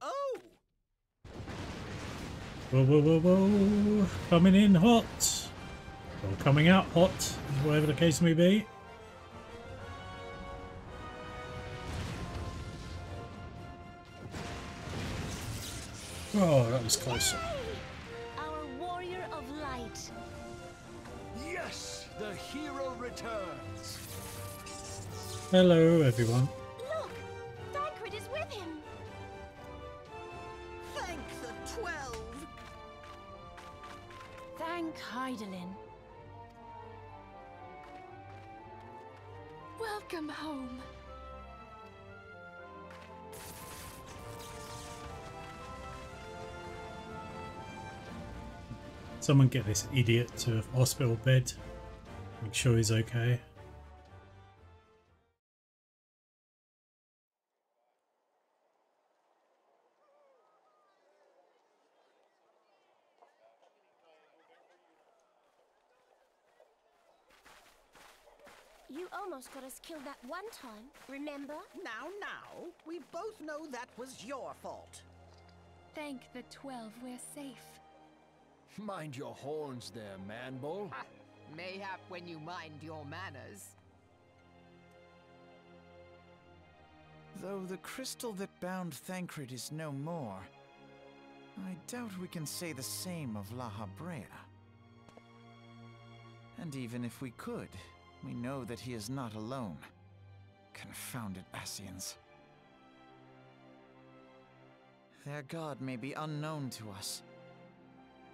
Oh! Whoa, whoa, whoa, whoa. Coming in hot. Or coming out hot, whatever the case may be. Oh, that was close. Our warrior of light. Yes, the hero returns. Hello, everyone. Look! Thancred is with him! Thank the 12! Thank Hydaelyn. Welcome home. Someone get this idiot to a hospital bed. Make sure he's okay. You almost got us killed that one time, remember? Now, we both know that was your fault. Thank the 12 we're safe. Mind your horns there, man-bull. Mayhap when you mind your manners. Though the crystal that bound Thancred is no more, I doubt we can say the same of La Habrea. And even if we could, we know that he is not alone. Confounded Ascians. Their god may be unknown to us,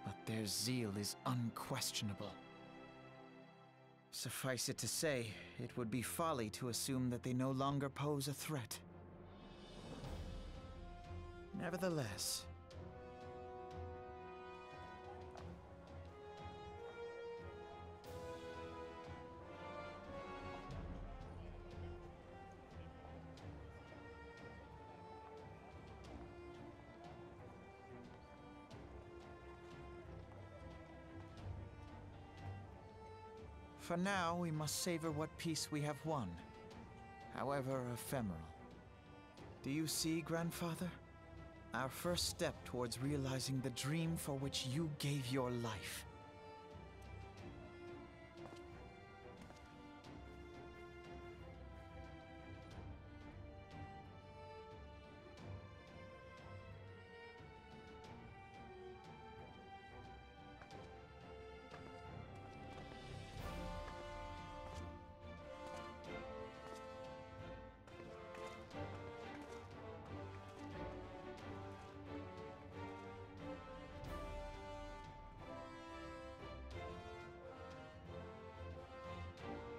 but their zeal is unquestionable. Suffice it to say, it would be folly to assume that they no longer pose a threat. Nevertheless, for now, we must savor what peace we have won, however ephemeral. Do you see, Grandfather? Our first step towards realizing the dream for which you gave your life.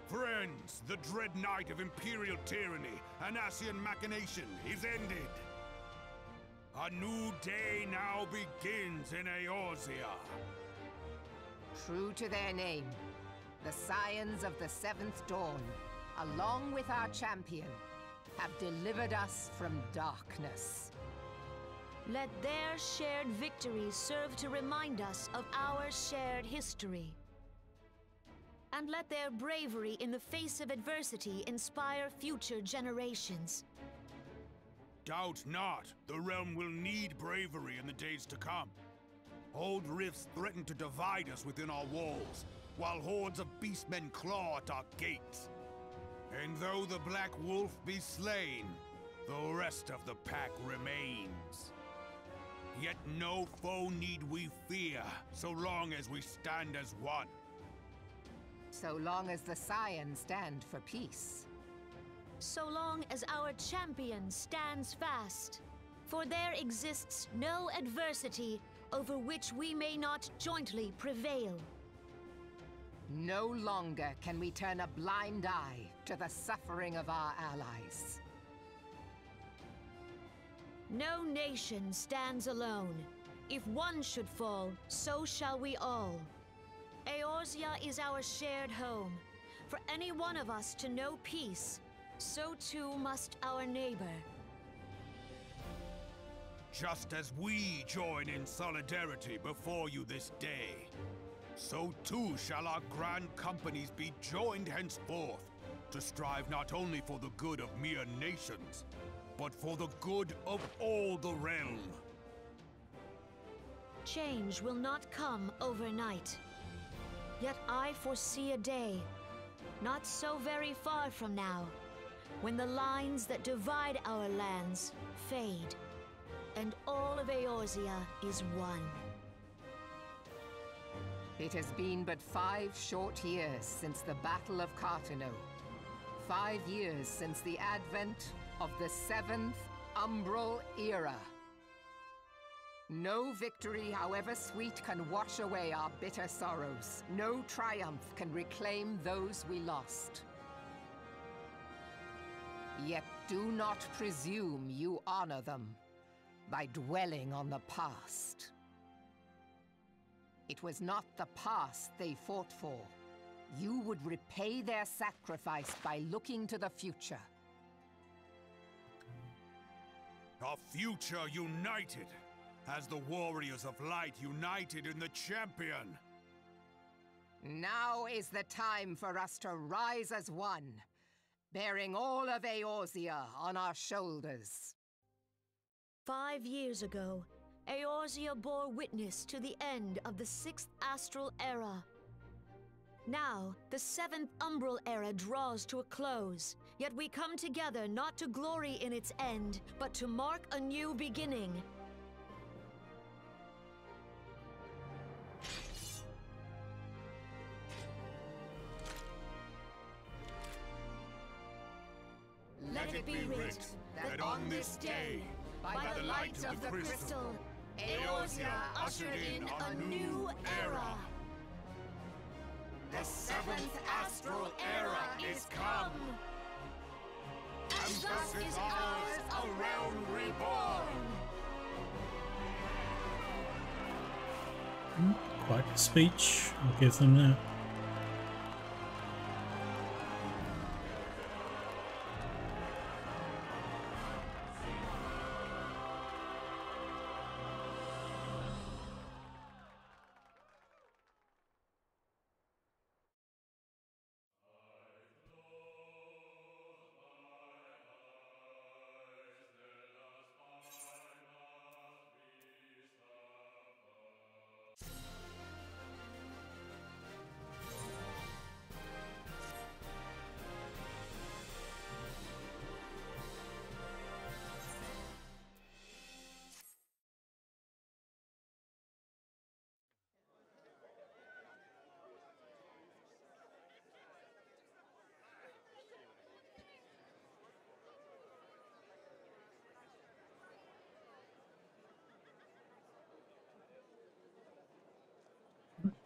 Friends, the dread night of Imperial tyranny and Ascian machination is ended. A new day now begins in Eorzea. True to their name, the Scions of the Seventh Dawn, along with our champion, have delivered us from darkness. Let their shared victories serve to remind us of our shared history. And let their bravery in the face of adversity inspire future generations. Doubt not, the realm will need bravery in the days to come. Old rifts threaten to divide us within our walls, while hordes of beastmen claw at our gates. And though the Black Wolf be slain, the rest of the pack remains. Yet no foe need we fear, so long as we stand as one. So long as the Scions stand for peace. So long as our champion stands fast. For there exists no adversity over which we may not jointly prevail. No longer can we turn a blind eye to the suffering of our allies. No nation stands alone. If one should fall, so shall we all. Eorzea is our shared home. For any one of us to know peace, so too must our neighbor. Just as we join in solidarity before you this day, so too shall our grand companies be joined henceforth to strive not only for the good of mere nations, but for the good of all the realm. Change will not come overnight. Yet I foresee a day, not so very far from now, when the lines that divide our lands fade, and all of Eorzea is one. It has been but 5 short years since the Battle of Cartano. 5 years since the advent of the 7th Umbral Era. No victory, however sweet, can wash away our bitter sorrows. No triumph can reclaim those we lost. Yet do not presume you honor them by dwelling on the past. It was not the past they fought for. You would repay their sacrifice by looking to the future. A future united, as the warriors of light united in the champion. Now is the time for us to rise as one, bearing all of Eorzea on our shoulders. 5 years ago, Eorzea bore witness to the end of the 6th Astral Era. Now, the 7th Umbral Era draws to a close, yet we come together not to glory in its end, but to mark a new beginning. Let it be writ that on this day, by the light of the crystal, Eorzea ushered in a new era. The 7th Astral Era is come! And thus is ours a realm reborn! Quite a speech, I'll give them that.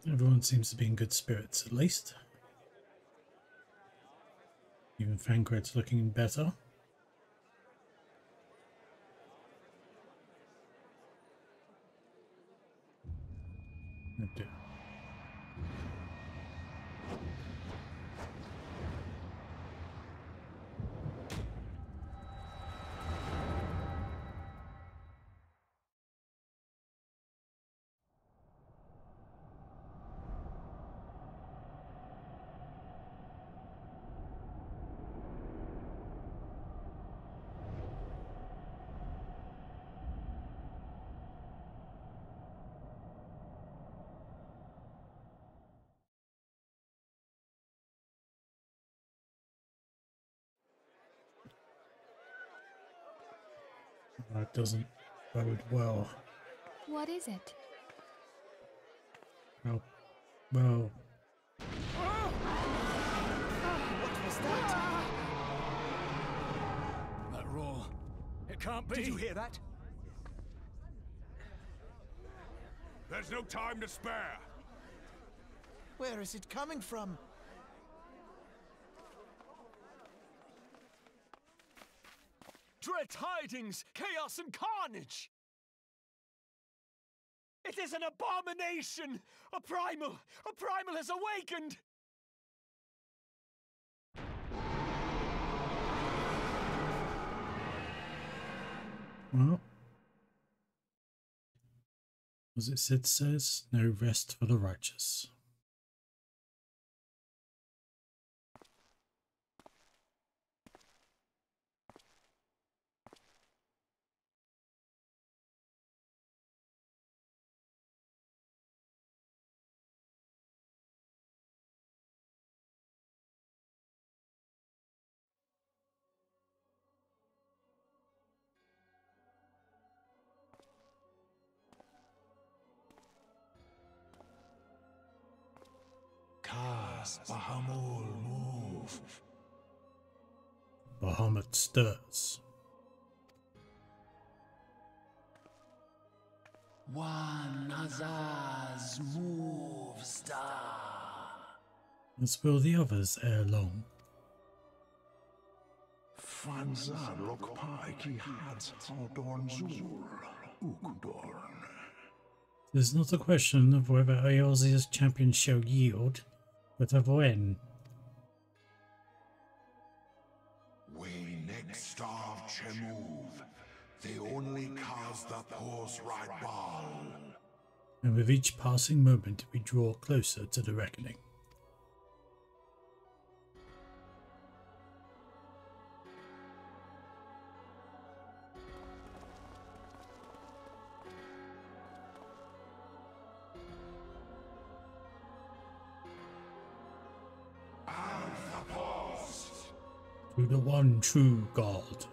Everyone seems to be in good spirits, at least. Even Thancred's looking better. Oh dear. That doesn't bode well. What is it? Well, It can't be. Did you hear that? There's no time to spare. Where is it coming from? Dread tidings! Chaos and carnage! It is an abomination! A primal has awakened! Well, as it says, no rest for the righteous. Bahamul, move. Bahamut stirs. One Azaz move star. As will the others ere long. Franza lokpai ki hat Aldorn Zul, Ukdorn. It is not a question of whether Eorzea's champion shall yield, but of when. We next starve Chemuv, the only cause that pause right ball. And with each passing moment we draw closer to the reckoning. To the one true God.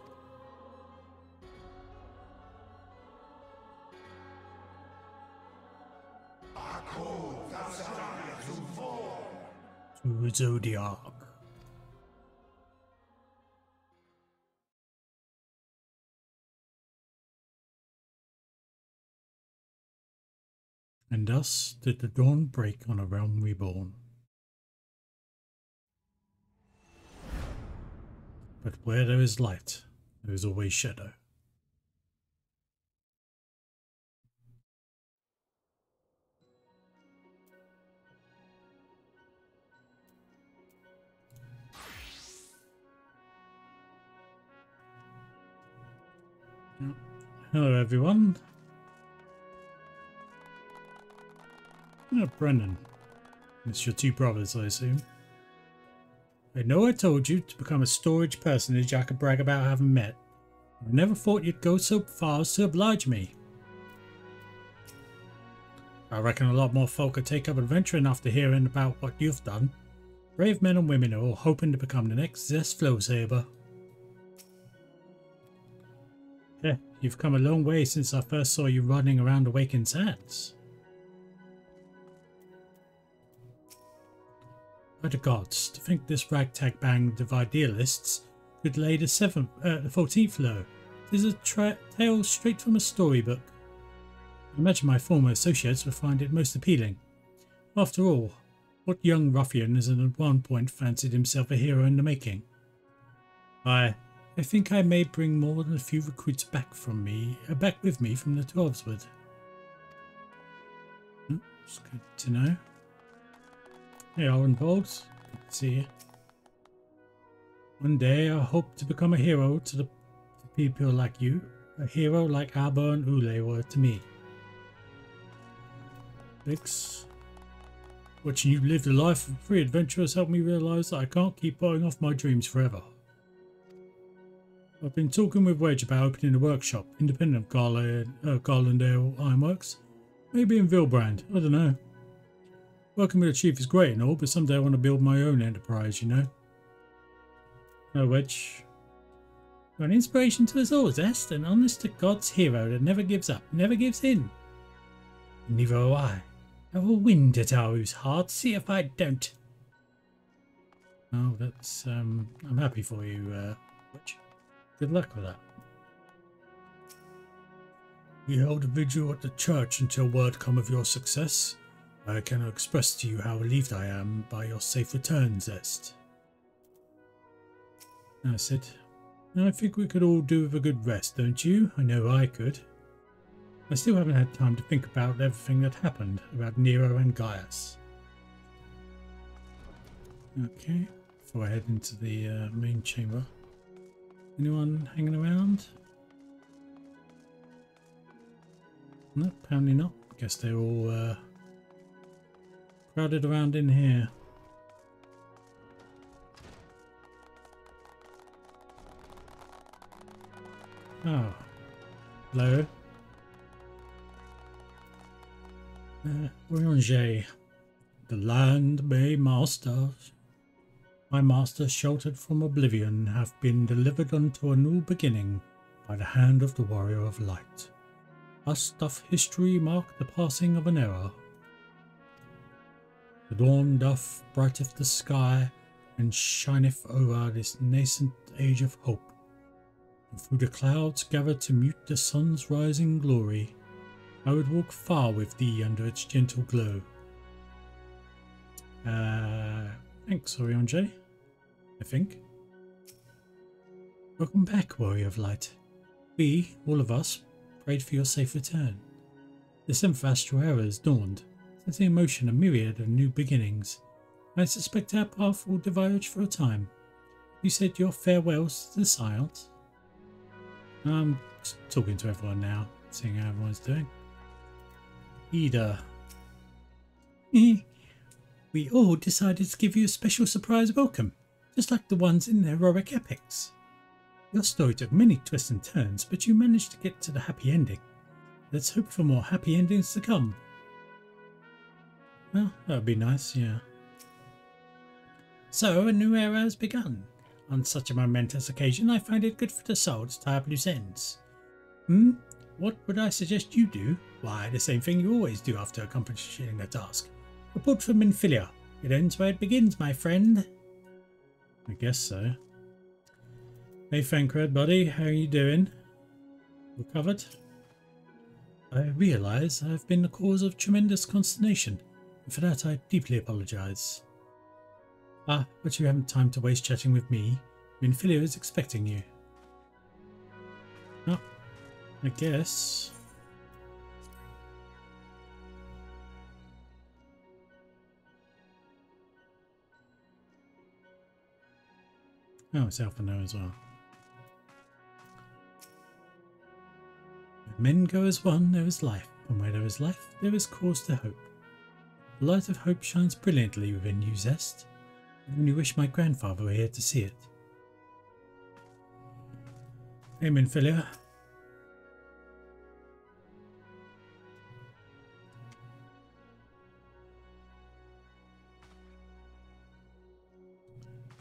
To Zodiac. And thus did the dawn break on a realm reborn. But where there is light, there is always shadow. Hello everyone. Oh, Brendan. It's your two brothers, I assume. I know I told you to become a storage personage I could brag about having met. I never thought you'd go so far as to oblige me. I reckon a lot more folk would take up adventuring after hearing about what you've done. Brave men and women are all hoping to become the next Zest Flowsaber. Yeah, you've come a long way since I first saw you running around Awakened Sands. By the gods, to think this ragtag band of idealists could lay the 14th low. It is a tale straight from a storybook. I imagine my former associates would find it most appealing. After all, what young ruffian has at one point fancied himself a hero in the making? I think I may bring more than a few recruits back with me from the Twelveswood. It's good to know. Hey, Orenvold, good to see you. One day I hope to become a hero to the people like you, a hero like Abba and Ule were to me. Vix, watching you live the life of a free adventurer has helped me realise that I can't keep putting off my dreams forever. I've been talking with Wedge about opening a workshop, independent of Garlandale Ironworks. Maybe in Vilbrand, I don't know. Working with a chief is great and all, but someday I want to build my own enterprise, you know. No, Wedge. You're an inspiration to us all, Zest, an honest to God's hero that never gives up, never gives in. And neither do I. I will win Tataru's heart, see if I don't. Oh, that's, I'm happy for you, Wedge. Good luck with that. We held a vigil at the church until word come of your success. I cannot express to you how relieved I am by your safe return, Zest. I said, I think we could all do with a good rest, don't you? I know I could. I still haven't had time to think about everything that happened, about Nero and Gaius. Okay, before I head into the main chamber. Anyone hanging around? No, apparently not. Guess they're all crowded around in here. Oh, hello. Ranger, the land may master. My master, sheltered from oblivion, have been delivered unto a new beginning by the hand of the warrior of light. Thus doth history mark the passing of an era. The dawn doth brighteth the sky and shineth over this nascent age of hope. And through the clouds gathered to mute the sun's rising glory, I would walk far with thee under its gentle glow. Thanks, Orion, I think. Welcome back, Warrior of Light. We, all of us, prayed for your safe return. The 7th astral era has dawned, setting in motion a myriad of new beginnings. I suspect our path will diverge for a time. You said your farewells to the silence. I'm just talking to everyone now, seeing how everyone's doing. Ida. We all decided to give you a special surprise welcome, just like the ones in the heroic epics. Your story took many twists and turns, but you managed to get to the happy ending. Let's hope for more happy endings to come. Well, that would be nice, yeah. So, a new era has begun. On such a momentous occasion, I find it good for the soul to tie up loose ends. What would I suggest you do? Why, the same thing you always do after accomplishing a task. Report from Minfilia. It ends where it begins, my friend. I guess so. Hey Fankred, buddy, how are you doing? Recovered? I realise I've been the cause of tremendous consternation, and for that I deeply apologise. Ah, but you haven't time to waste chatting with me. Minfilia is expecting you. Oh, I guess. Oh, it's Alpha now as well. Where men go as one, there is life, and where there is life, there is cause to hope. The light of hope shines brilliantly within you, Zest. I only wish my grandfather were here to see it. Hey, Minfilia.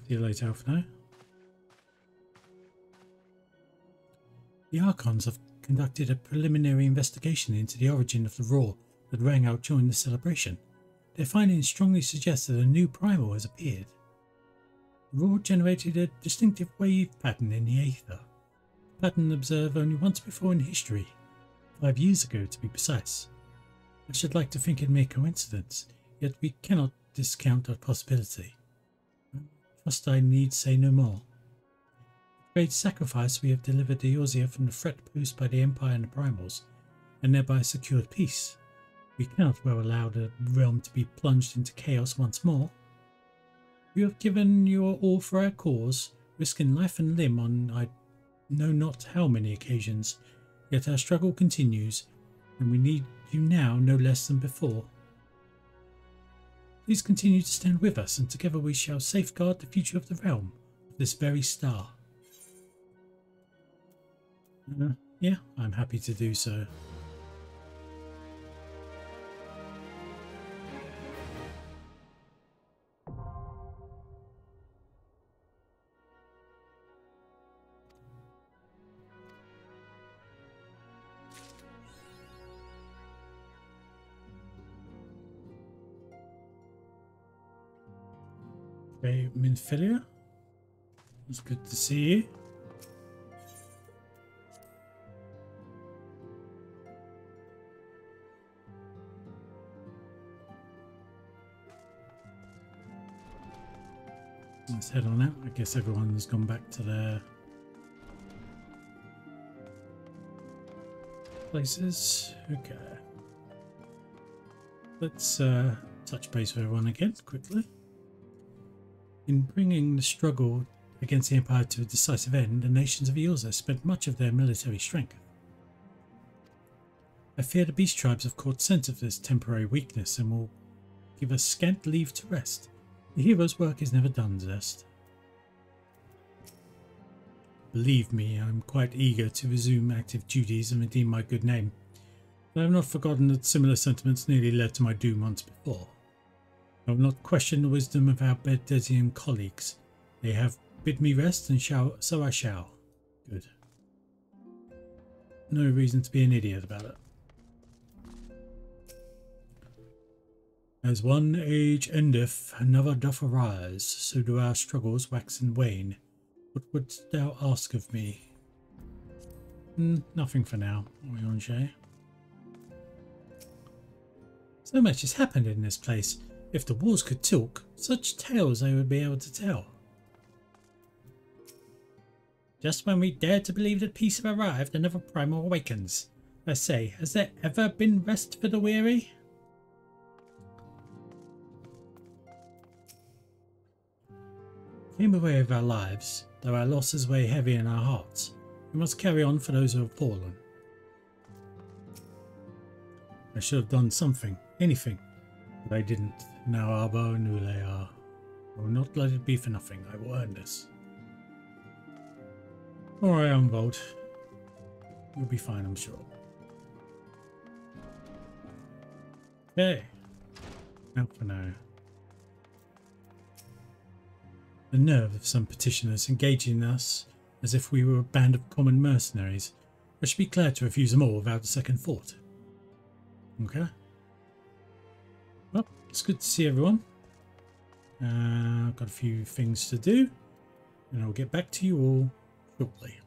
See you later, Alpha now. The Archons have conducted a preliminary investigation into the origin of the roar that rang out during the celebration. Their findings strongly suggest that a new primal has appeared. The roar generated a distinctive wave pattern in the aether, a pattern observed only once before in history, 5 years ago to be precise. I should like to think it mere coincidence, yet we cannot discount that possibility. Trust I need say no more. Great sacrifice we have delivered the Eorzea from the threat posed by the Empire and the Primals, and thereby secured peace. We cannot well allow the realm to be plunged into chaos once more. We have given your all for our cause, risking life and limb on I know not how many occasions, yet our struggle continues, and we need you now no less than before. Please continue to stand with us, and together we shall safeguard the future of the realm, of this very star. Yeah, I'm happy to do so. Okay, Minfilia. It's good to see you. Let's head on out. I guess everyone's gone back to their places. Okay. Let's touch base with everyone again quickly. In bringing the struggle against the Empire to a decisive end, the nations of Eosa spent much of their military strength. I fear the beast tribes have caught scent of this temporary weakness and will give us scant leave to rest. The hero's work is never done, Zest. Believe me, I'm quite eager to resume active duties and redeem my good name. But I have not forgotten that similar sentiments nearly led to my doom once before. I will not question the wisdom of our Berdesian colleagues. They have bid me rest, and so I shall. Good. No reason to be an idiot about it. As one age endeth, another doth arise, so do our struggles wax and wane. What wouldst thou ask of me? Nothing for now, Oyonge. So much has happened in this place. If the walls could talk, such tales I would be able to tell. Just when we dared to believe that peace have arrived, another primal awakens. I say, has there ever been rest for the weary? Came away with our lives, though our losses weigh heavy in our hearts. We must carry on for those who have fallen. I should have done something, anything, but I didn't. Now Arbo and Ule are. I will not let it be for nothing. I will earn this. Alright, Unvold. You'll be fine, I'm sure. Okay. Out for now. The nerve of some petitioners engaging us as if we were a band of common mercenaries. I should be glad to refuse them all without a second thought. Okay. Well, it's good to see everyone. I've got a few things to do, and I'll get back to you all shortly.